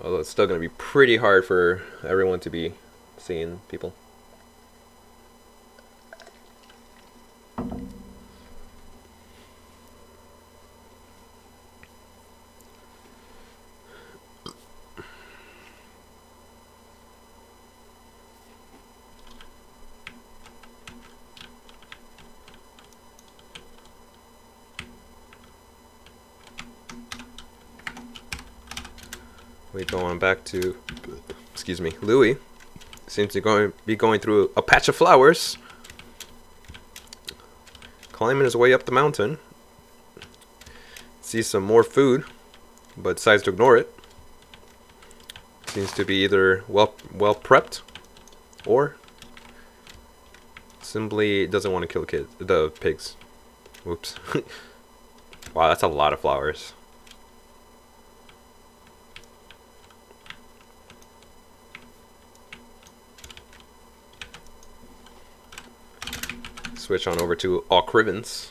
Although it's still going to be pretty hard for everyone to be seeing people. We go on back to, excuse me, Louis. Seems to be going through a patch of flowers. Climbing his way up the mountain. Sees some more food, but decides to ignore it. Seems to be either well prepped, or simply doesn't want to kill the pigs. Whoops. Wow, that's a lot of flowers. Switch on over to Hsg,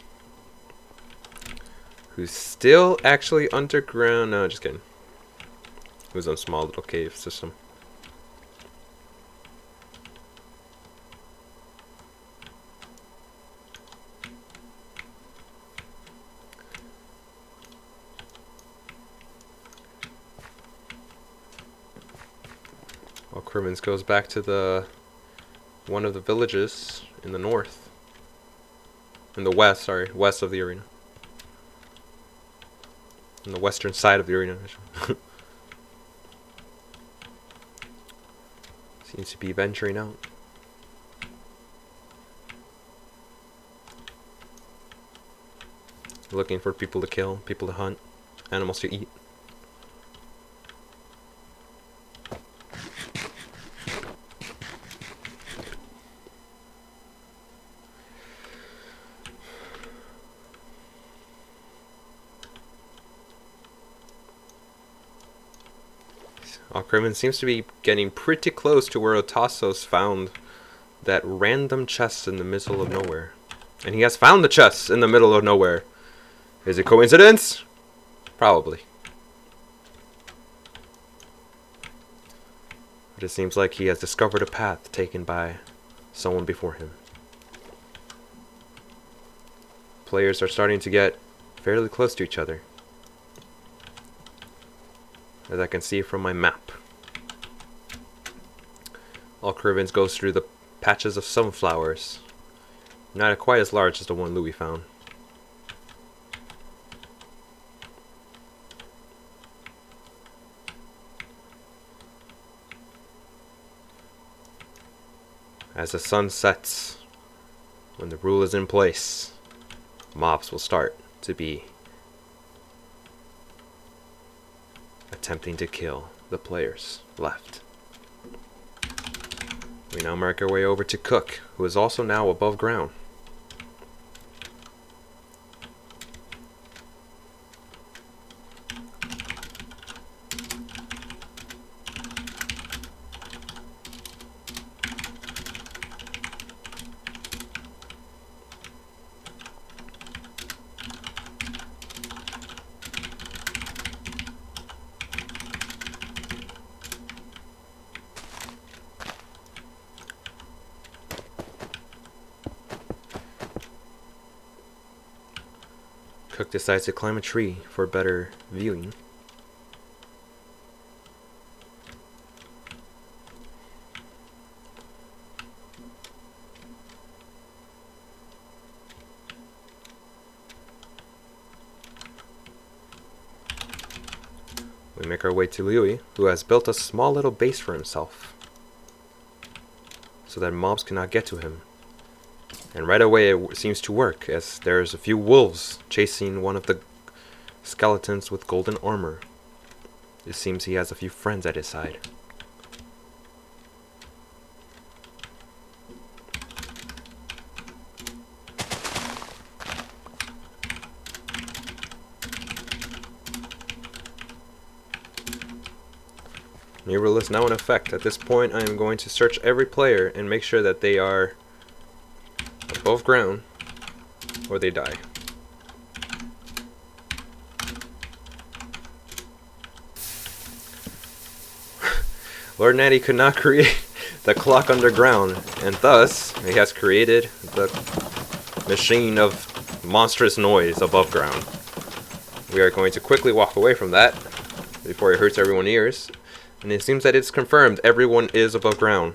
who's still actually underground. No, just kidding. Who's on a small little cave system. Hsg goes back to one of the villages in the north. In the west, sorry, west of the arena. On the western side of the arena. Seems to be venturing out. Looking for people to kill, people to hunt, animals to eat. Hsg seems to be getting pretty close to where Otasos found that random chest in the middle of nowhere. And he has found the chest in the middle of nowhere. Is it coincidence? Probably. But it seems like he has discovered a path taken by someone before him. Players are starting to get fairly close to each other, as I can see from my map. Hsg goes through the patches of sunflowers, not quite as large as the one Louis found. As the sun sets, when the rule is in place, mobs will start to be attempting to kill the players left. We now make our way over to Cook, who is also now above ground. Cook decides to climb a tree for better viewing. We make our way to Louis, who has built a small little base for himself, so that mobs cannot get to him. And right away it seems to work, as there's a few wolves chasing one of the skeletons with golden armor. It seems he has a few friends at his side. Mirror is now in effect. At this point I am going to search every player and make sure that they are above ground or they die. Lord Natty could not create the clock underground, and thus he has created the machine of monstrous noise above ground. We are going to quickly walk away from that before it hurts everyone's ears, and it seems that it's confirmed everyone is above ground.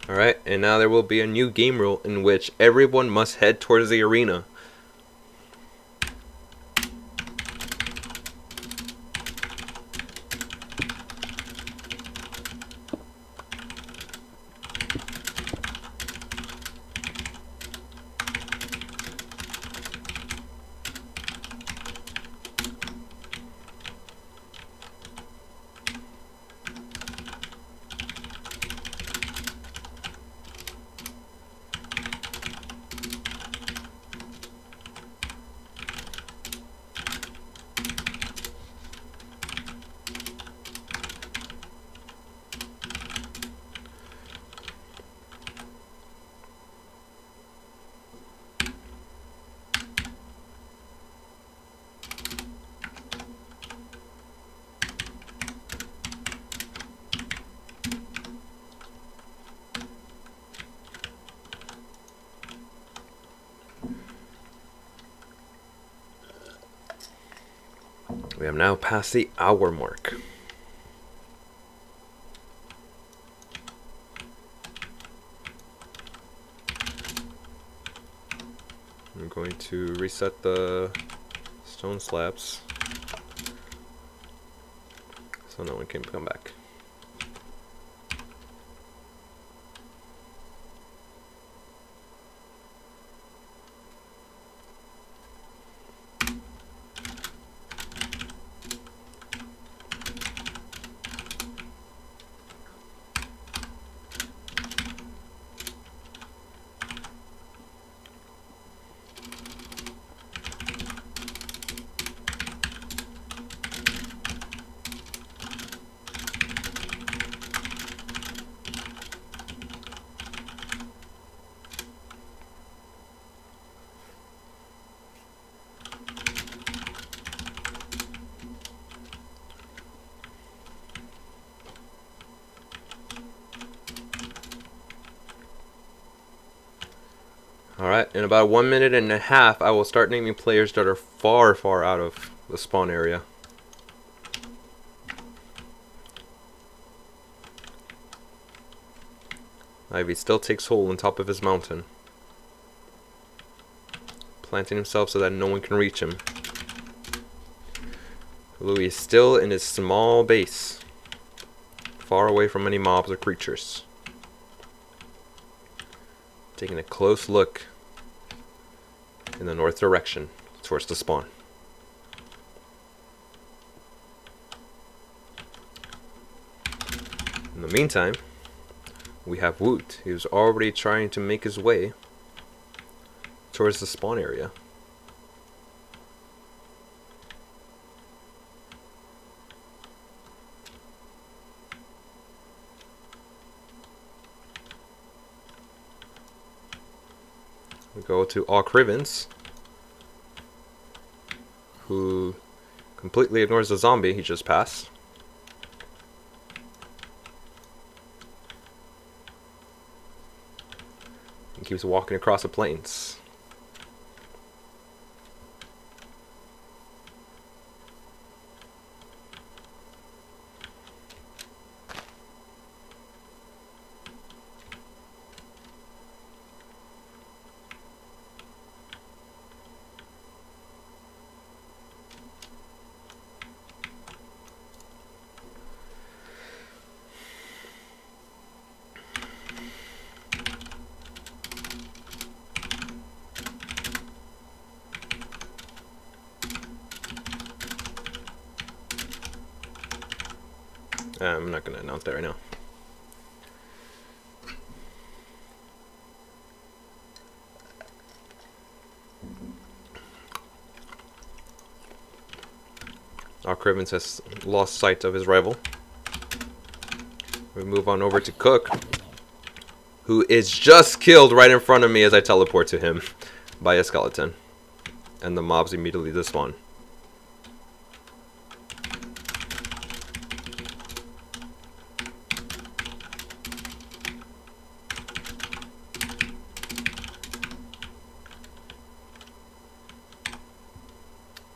Alright, and now there will be a new game rule in which everyone must head towards the arena. We have now passed the hour mark. I'm going to reset the stone slabs so no one can come back. Alright, in about 1 minute and a half, I will start naming players that are far, far out of the spawn area. Ivy still takes hold on top of his mountain, planting himself so that no one can reach him. Louis is still in his small base, far away from any mobs or creatures. Taking a close look in the north direction towards the spawn. In the meantime, we have Woot, who's already trying to make his way towards the spawn area. We go to Rivens, who completely ignores the zombie he just passed. And keeps walking across the plains. I'm not going to announce that right now. Rivens has lost sight of his rival. We move on over to Cook, who is just killed right in front of me as I teleport to him by a skeleton. And the mobs immediately despawn.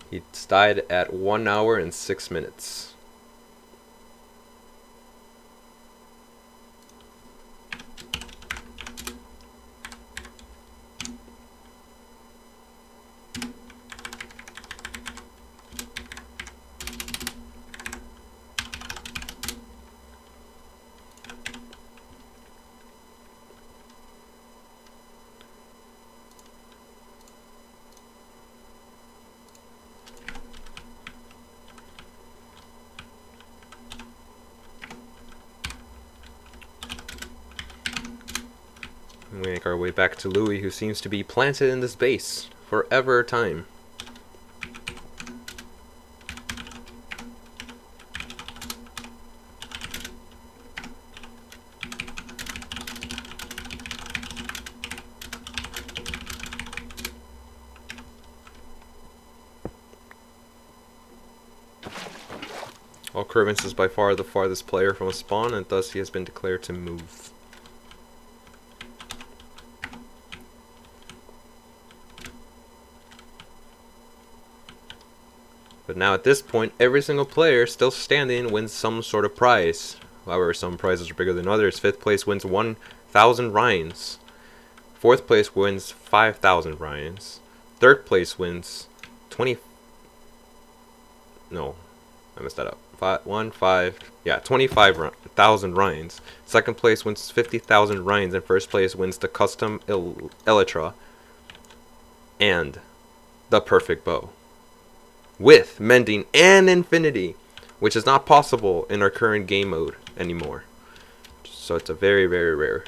He died at 1 hour and 6 minutes. We make our way back to Louis, who seems to be planted in this base forever time. While Kervins is by far the farthest player from a spawn, and thus he has been declared to move. But now at this point, every single player still standing wins some sort of prize. However, some prizes are bigger than others. 5th place wins 1,000 Ryans. 4th place wins 5,000 Ryans. 3rd place wins 20... No, I messed that up. 25,000 Ryans. 2nd place wins 50,000 Ryans, and 1st place wins the custom Elytra and the perfect bow with mending and infinity, which is not possible in our current game mode anymore. So it's a very, very rare,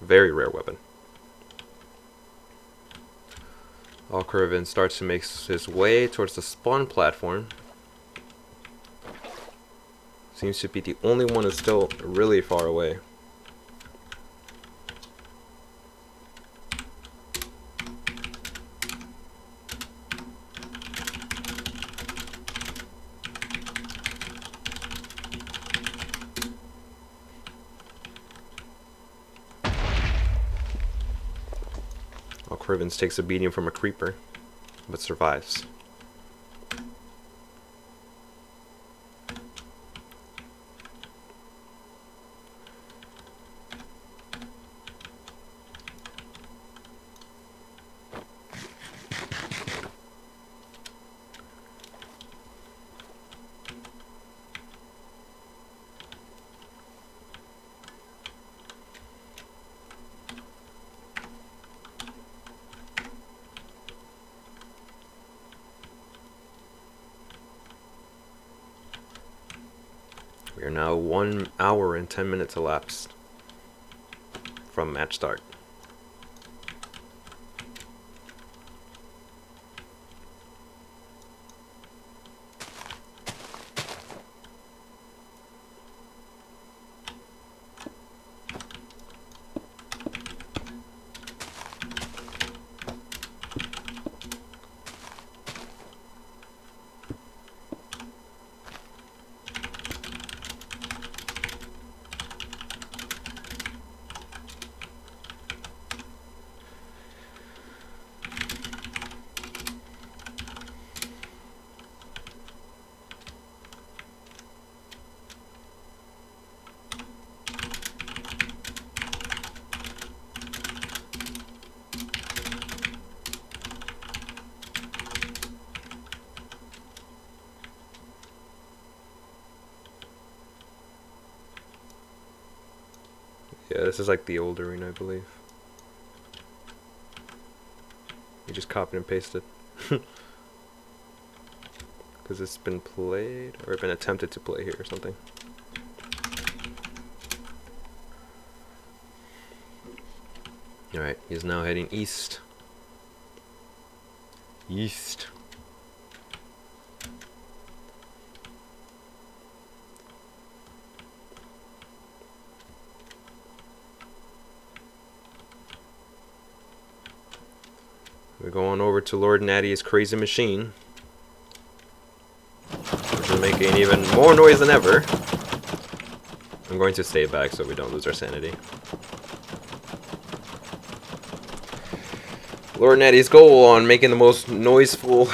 very rare weapon. Alcurvin starts to make his way towards the spawn platform. Seems to be the only one who's still really far away. Alcurvin takes a beating from a creeper, but survives. We are now 1 hour and 10 minutes elapsed from match start. Yeah, this is like the old arena, I believe. You just copied and pasted. Because it's been played, or been attempted to play here or something. Alright, he's now heading east. East. We're going over to Lord Natty's crazy machine, which is making even more noise than ever. I'm going to stay back so we don't lose our sanity. Lord Natty's goal on making the most noiseful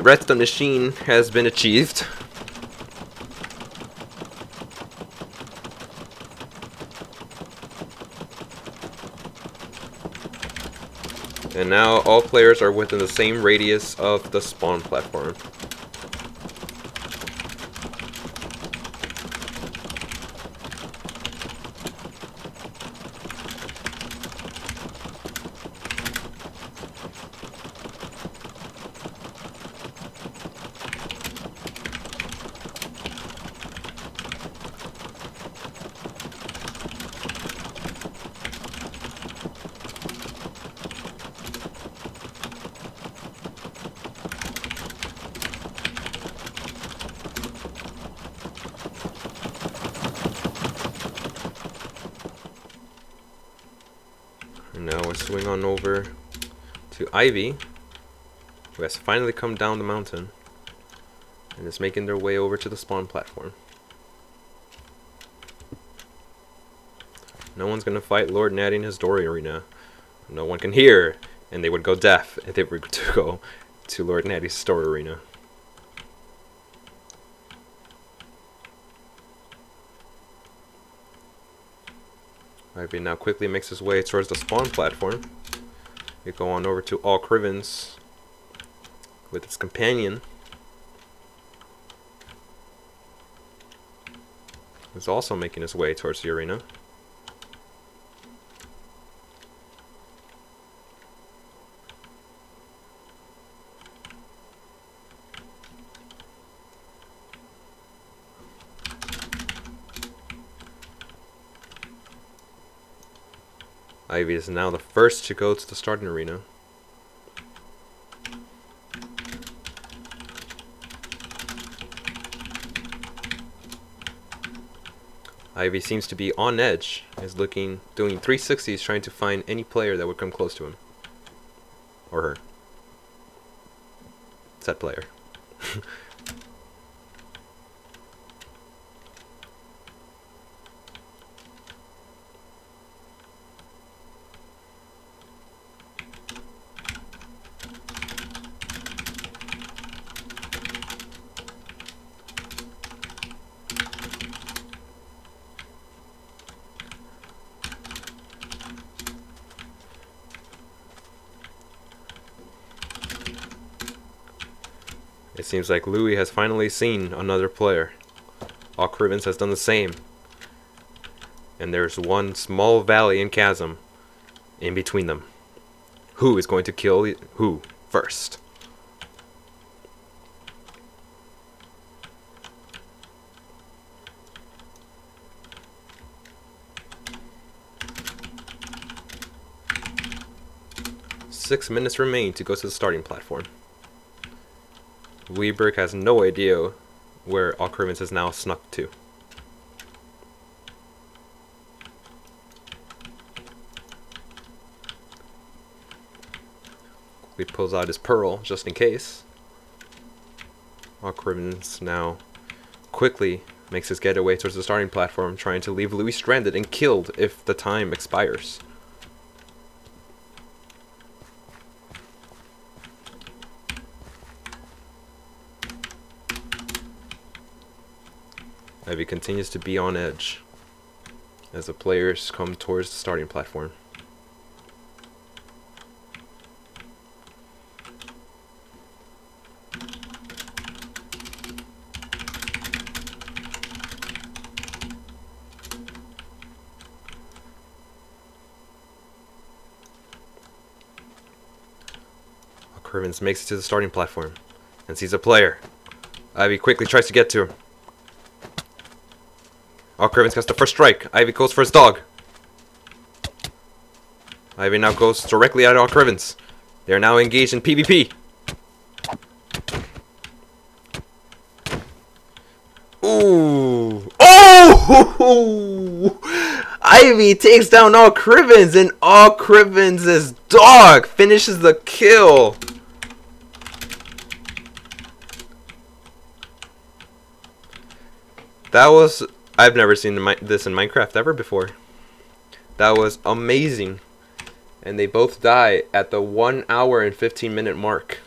redstone machine has been achieved. And now all players are within the same radius of the spawn platform. now we swing on over to Ivy, who has finally come down the mountain and is making their way over to the spawn platform. No one's gonna fight Lord Natty in his Dory arena. No one can hear, and they would go deaf if they were to go to Lord Natty's story arena. Ivy now quickly makes his way towards the spawn platform. We go on over to All Crivens with its companion, who's also making his way towards the arena. Ivy is now the first to go to the starting arena. Ivy seems to be on edge, is doing 360s trying to find any player that would come close to him. Or her. Said player. It seems like Louis has finally seen another player. All Crivens has done the same. And there's one small valley and chasm in between them. Who is going to kill who first? Six minutes remain to go to the starting platform. Weeberg has no idea where All Crivens has now snuck to. He pulls out his pearl just in case. All Crivens now quickly makes his getaway towards the starting platform, trying to leave Louis stranded and killed if the time expires. Ivy continues to be on edge as the players come towards the starting platform. Crivens makes it to the starting platform and sees a player. Ivy quickly tries to get to him. All Crivens gets the first strike. Ivy goes for his dog. Ivy now goes directly at All Crivens. They are now engaged in PvP. Ooh! Oh! Ivy takes down All Crivens, and All Crivens' dog finishes the kill. That was... I've never seen this in Minecraft ever before. That was amazing. And they both die at the 1 hour and 15-minute mark.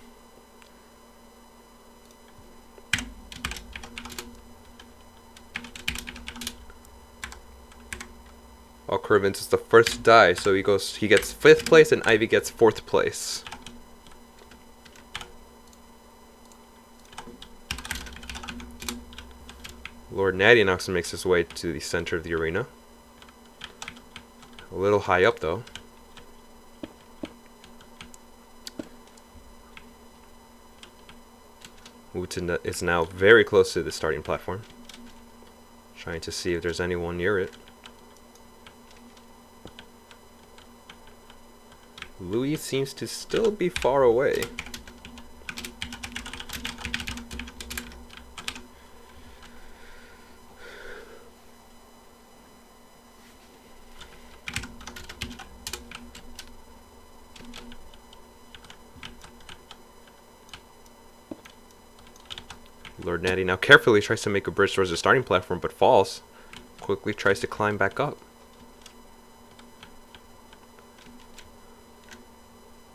All Crivens is the first to die, so he gets 5th place and Ivy gets 4th place. Lord Natty Noxon makes his way to the center of the arena. A little high up though. Wooten is now very close to the starting platform. Trying to see if there's anyone near it. Louis seems to still be far away. Lord Natty now carefully tries to make a bridge towards the starting platform, but falls. Quickly tries to climb back up.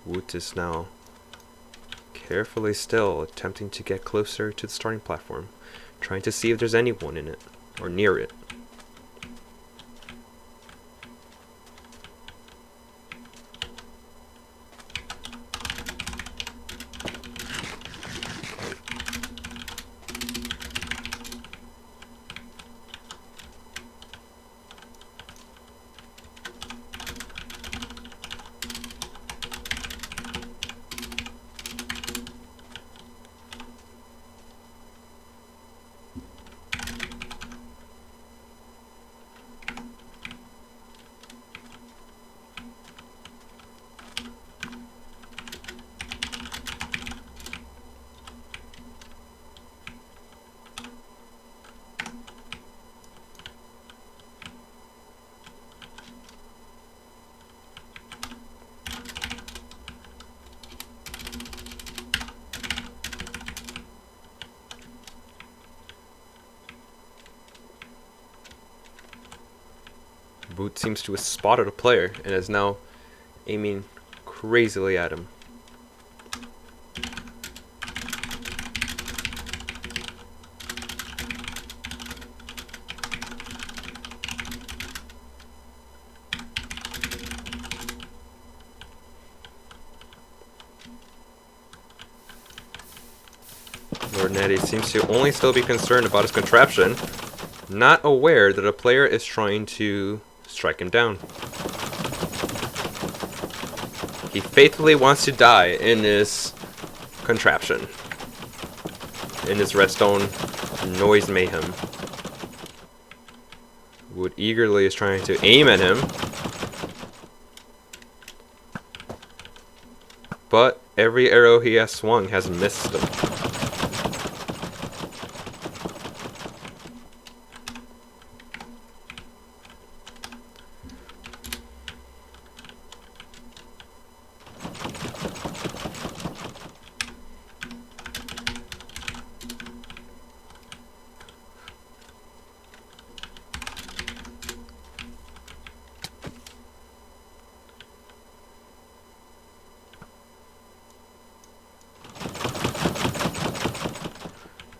Woot is now carefully still attempting to get closer to the starting platform, trying to see if there's anyone in it or near it. Boot seems to have spotted a player and is now aiming crazily at him. Lord Natty seems to only still be concerned about his contraption, not aware that a player is trying to strike him down. He faithfully wants to die in his contraption, in his redstone noise mayhem. Wood eagerly is trying to aim at him, but every arrow he has swung has missed him.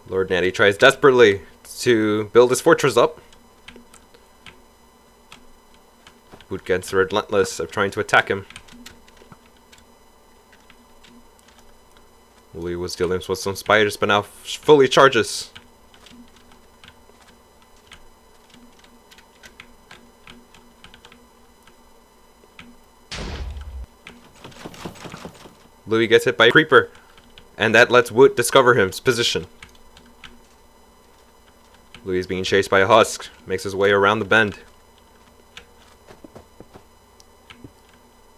Lord Natty tries desperately to build his fortress up. Boot gets relentless of trying to attack him. Louis was dealing with some spiders, but now fully charges. Louis gets hit by a creeper, and that lets Wood discover his position. Louis is being chased by a husk, makes his way around the bend.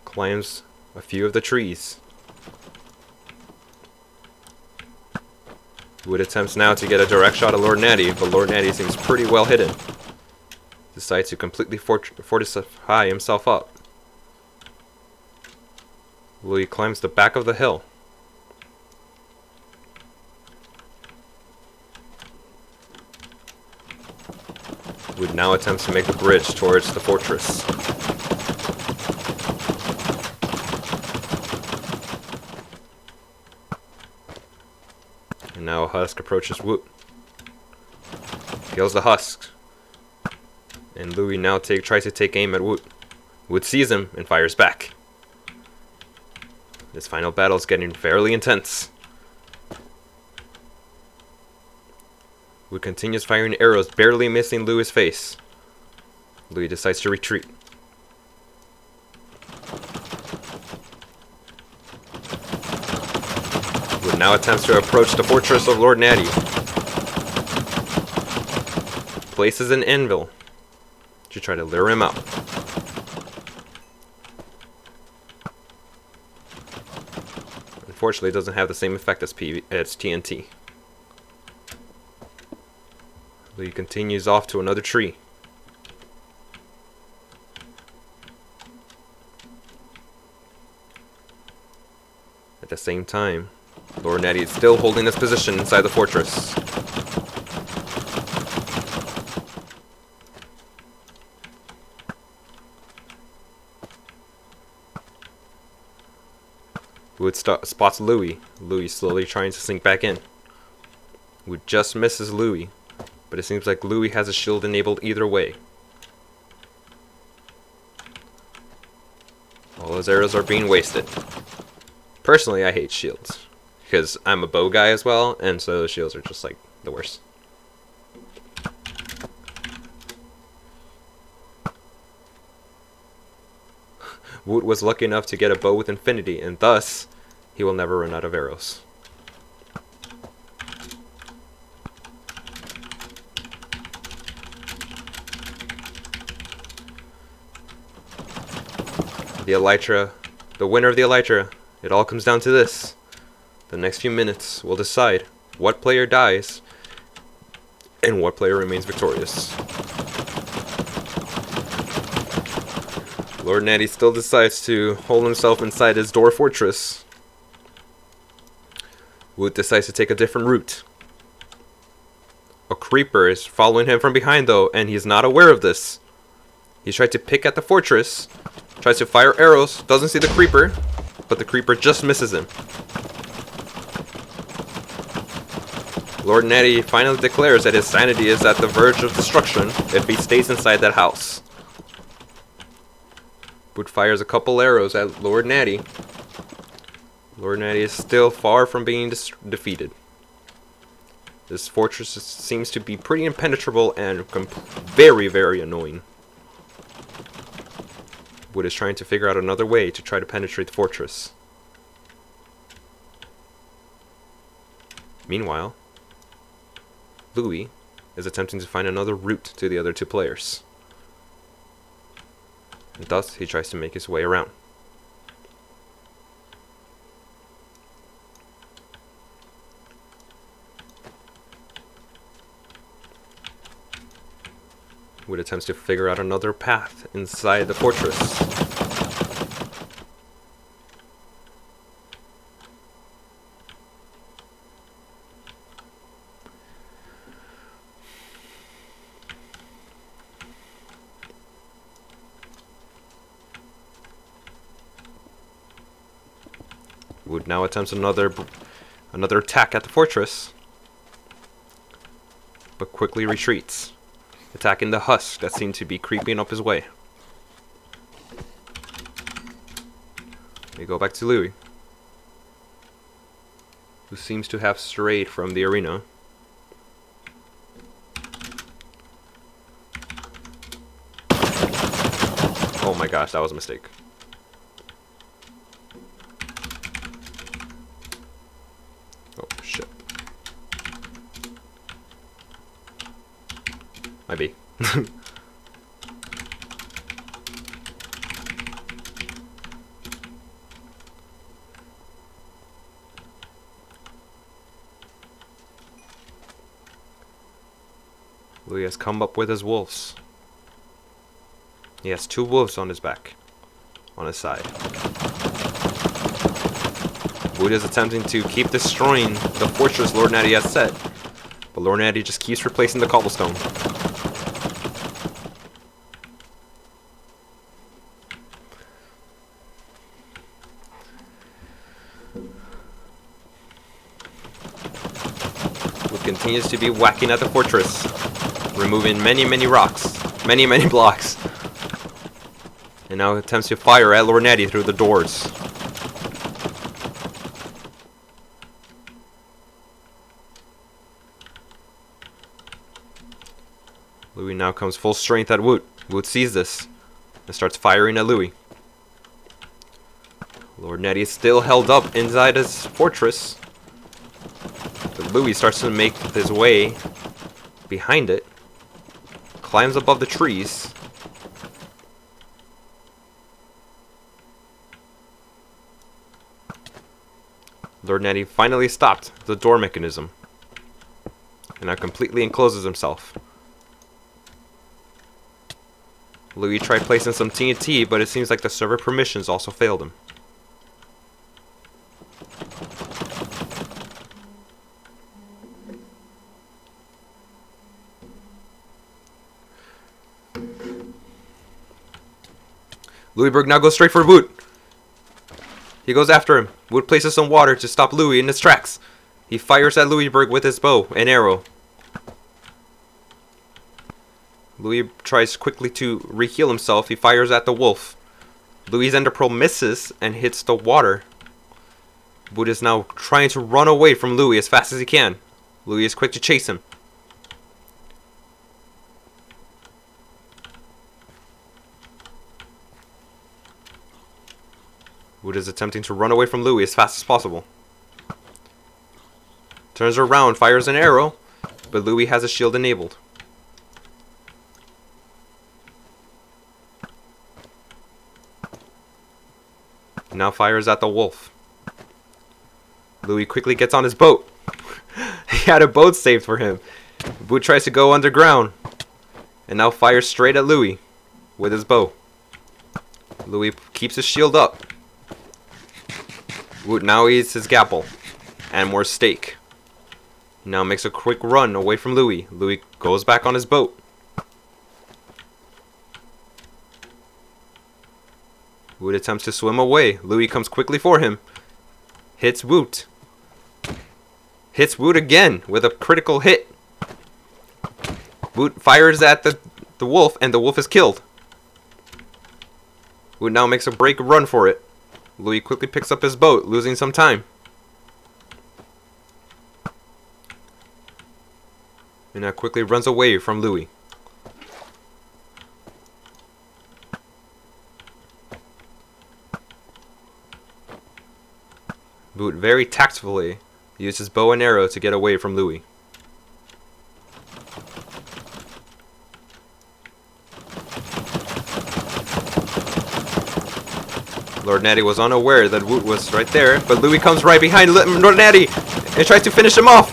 Climbs a few of the trees. Wood attempts now to get a direct shot at Lord Natty, but Lord Natty seems pretty well hidden. Decides to completely fortify himself up. Louis climbs the back of the hill. Wood now attempts to make a bridge towards the fortress. And now a husk approaches Wood. Kills the husk. And Louis now tries to take aim at Wood. Wood sees him and fires back. This final battle is getting fairly intense. Wood continues firing arrows, barely missing Louis' face. Louis decides to retreat. Wood now attempts to approach the fortress of Lord Natty. Places an anvil to try to lure him out. Unfortunately, it doesn't have the same effect as TNT. Louis continues off to another tree. At the same time, Lord Natty is still holding his position inside the fortress. Wood spots Louis. Louis slowly trying to sink back in. Wood just misses Louis, but it seems like Louis has a shield enabled either way. All his arrows are being wasted. Personally, I hate shields, because I'm a bow guy as well, and so shields are just like the worst. Wood was lucky enough to get a bow with infinity, and thus, he will never run out of arrows. The Elytra, the winner of the Elytra, it all comes down to this. The next few minutes will decide what player dies and what player remains victorious. Lord Natty still decides to hold himself inside his door fortress. Wood decides to take a different route. A creeper is following him from behind though, and he's not aware of this. He's tried to pick at the fortress, tries to fire arrows, doesn't see the creeper, but the creeper just misses him. Lord Natty finally declares that his sanity is at the verge of destruction if he stays inside that house. Wood fires a couple arrows at Lord Natty. Lord Natty is still far from being defeated. This fortress seems to be pretty impenetrable and very, very annoying. Wood is trying to figure out another way to try to penetrate the fortress. Meanwhile, Louis is attempting to find another route to the other two players. And thus, he tries to make his way around. Wood attempts to figure out another path inside the fortress. Wood now attempts another attack at the fortress, but quickly retreats, attacking the husk that seemed to be creeping up his way. We go back to Louis, who seems to have strayed from the arena. Oh my gosh, that was a mistake. Oh shit. Might be. Louis has come up with his wolves. He has 2 wolves on his back, on his side. Wood is attempting to keep destroying the fortress Lord Natty has set, but Lord Natty just keeps replacing the cobblestone. Wood continues to be whacking at the fortress, removing many rocks, many blocks, and now attempts to fire at Lord Natty through the doors. Louis now comes full strength at Wood. Wood sees this and starts firing at Louis. Lord Natty is still held up inside his fortress, but Louis starts to make his way behind it, climbs above the trees, Lord Natty finally stopped the door mechanism and now completely encloses himself. Louis tried placing some TNT, but it seems like the server permissions also failed him. Louisburg now goes straight for Woot. He goes after him. Woot places some water to stop Louis in his tracks. He fires at Louisburg with his bow and arrow. Louis tries quickly to re-heal himself. He fires at the wolf. Louis' ender pearl misses and hits the water. Woot is now trying to run away from Louis as fast as he can. Louis is quick to chase him. Woot is attempting to run away from Louis as fast as possible. Turns around, fires an arrow, but Louis has a shield enabled. Now fires at the wolf. Louis quickly gets on his boat. He had a boat saved for him. Woot tries to go underground and now fires straight at Louis with his bow. Louis keeps his shield up. Woot now eats his gapple and more steak. Now makes a quick run away from Louis. Louis goes back on his boat. Woot attempts to swim away. Louis comes quickly for him. Hits Woot. Hits Woot again with a critical hit. Woot fires at the wolf and the wolf is killed. Woot now makes a break run for it. Louis quickly picks up his boat, losing some time. And now quickly runs away from Louis. Woot very tactfully uses bow and arrow to get away from Louis. Lord Natty was unaware that Woot was right there, but Louis comes right behind Lord Natty and tries to finish him off.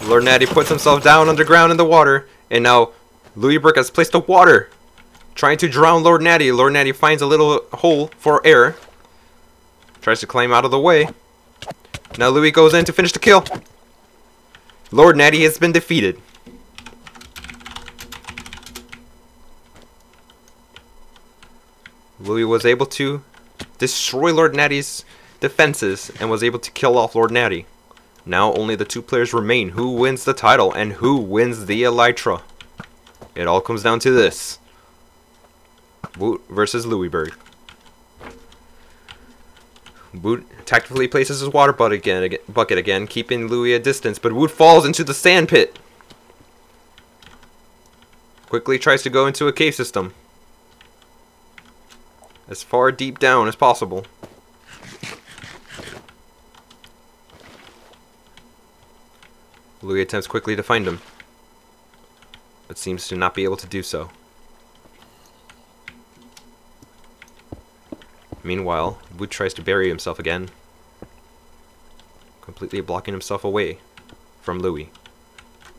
Lord Natty puts himself down underground in the water, and now Louisburg has placed the water, trying to drown Lord Natty. Lord Natty finds a little hole for air, tries to climb out of the way. Now Louis goes in to finish the kill. Lord Natty has been defeated. Louis was able to destroy Lord Natty's defenses and was able to kill off Lord Natty. Now only the two players remain. Who wins the title and who wins the Elytra? It all comes down to this. Woot versus Louisburg. Woot tactfully places his water bucket again, keeping Louis at distance, but Woot falls into the sand pit. Quickly tries to go into a cave system. As far deep down as possible. Louis attempts quickly to find him, but seems to not be able to do so. Meanwhile, Woot tries to bury himself again, completely blocking himself away from Louis.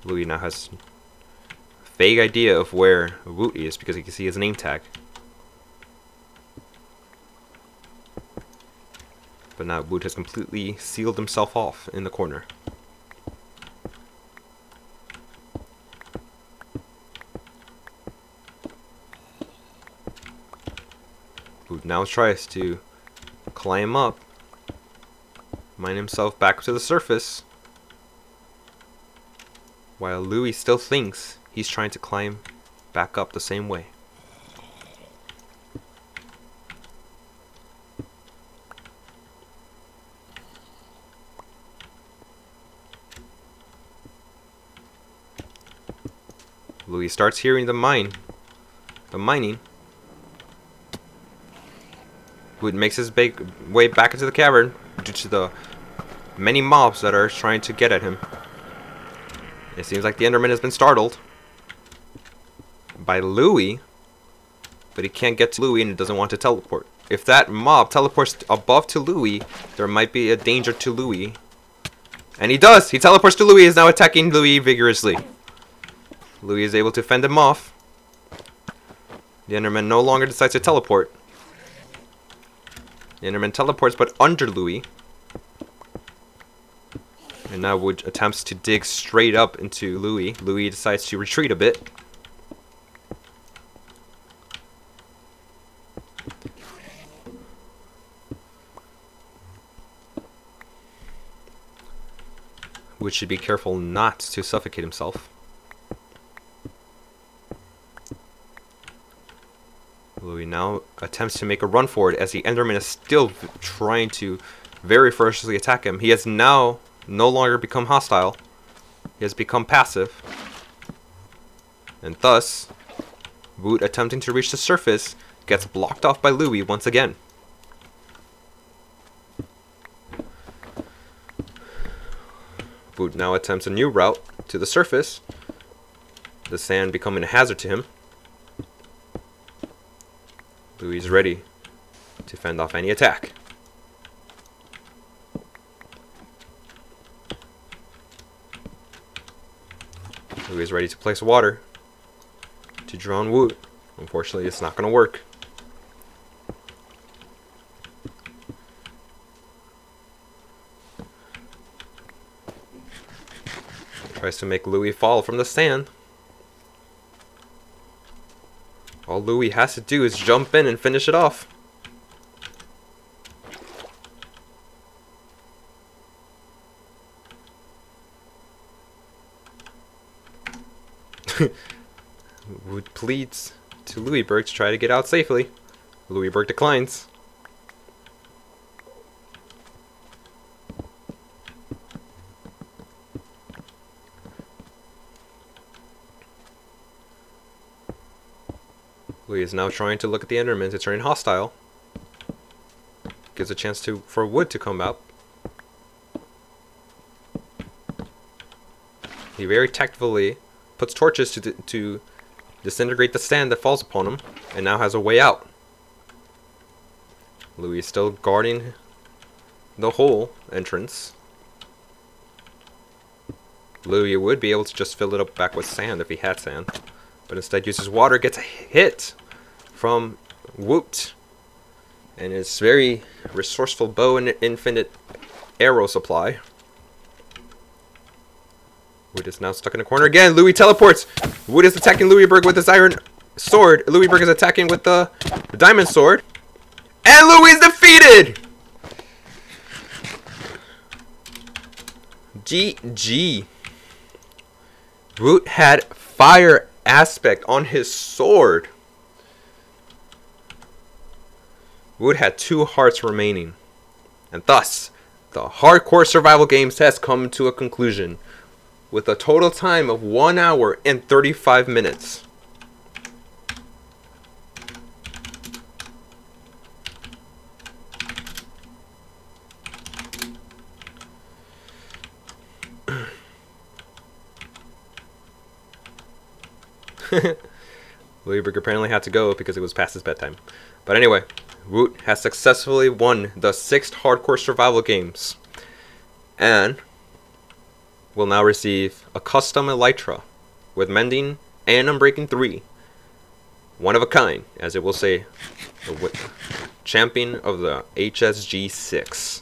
Louis now has a vague idea of where Woot is because he can see his name tag. But now Woot has completely sealed himself off in the corner. Woot now tries to climb up, mine himself back to the surface, while Louis still thinks he's trying to climb back up the same way. Louis starts hearing the mining. Woot makes his way back into the cavern due to the many mobs that are trying to get at him. It seems like the Enderman has been startled by Louis, but he can't get to Louis and he doesn't want to teleport. If that mob teleports above to Louis, there might be a danger to Louis. And he does! He teleports to Louis, is now attacking Louis vigorously. Louis is able to fend him off. The Enderman no longer decides to teleport. The Enderman teleports, but under Louis. And now Woot attempts to dig straight up into Louis. Louis decides to retreat a bit. Wood should be careful not to suffocate himself. Louis now attempts to make a run for it as the Enderman is still trying to very ferociously attack him. He has now no longer become hostile. He has become passive. And thus, Wood attempting to reach the surface gets blocked off by Louis once again. Wood now attempts a new route to the surface, the sand becoming a hazard to him. Louis is ready to fend off any attack. Louis is ready to place water to drown Wood. Unfortunately, it's not going to work. Tries to make Louis fall from the sand. All Louis has to do is jump in and finish it off. Wood pleads to Louisburg to try to get out safely. Louisburg declines. Louis is now trying to look at the Enderman to turn hostile. Gives a chance for Wood to come out. He very tactfully puts torches to disintegrate the sand that falls upon him, and now has a way out. Louis is still guarding the hole entrance. Louis would be able to just fill it up back with sand if he had sand, but instead uses water, gets a hit from Woot, and his very resourceful bow and infinite arrow supply. Wood is now stuck in a corner again. Louis teleports. Wood is attacking Louisburg with his iron sword. Louisburg is attacking with the diamond sword. And Louis is defeated! GG. Wood had fire aspect on his sword. Wood had 2 hearts remaining. And thus, the hardcore survival games has come to a conclusion, with a total time of 1 hour and 35 minutes. Louisburg apparently had to go because it was past his bedtime. But anyway, Woot has successfully won the 6th hardcore survival games, and will now receive a custom elytra with mending and unbreaking 3, one of a kind, as it will say, the champion of the Hsg 6.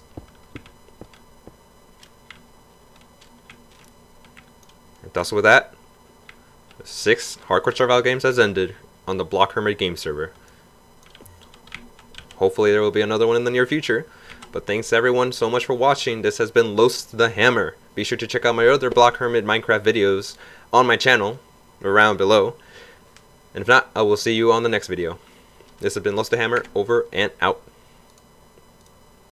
And thus with that, the 6th hardcore survival games has ended on the Block Hermit game server. Hopefully there will be another one in the near future. But thanks everyone so much for watching. This has been Lost the Hammer. Be sure to check out my other Block Hermit Minecraft videos on my channel, around below. And if not, I will see you on the next video. This has been Lost the Hammer, over and out.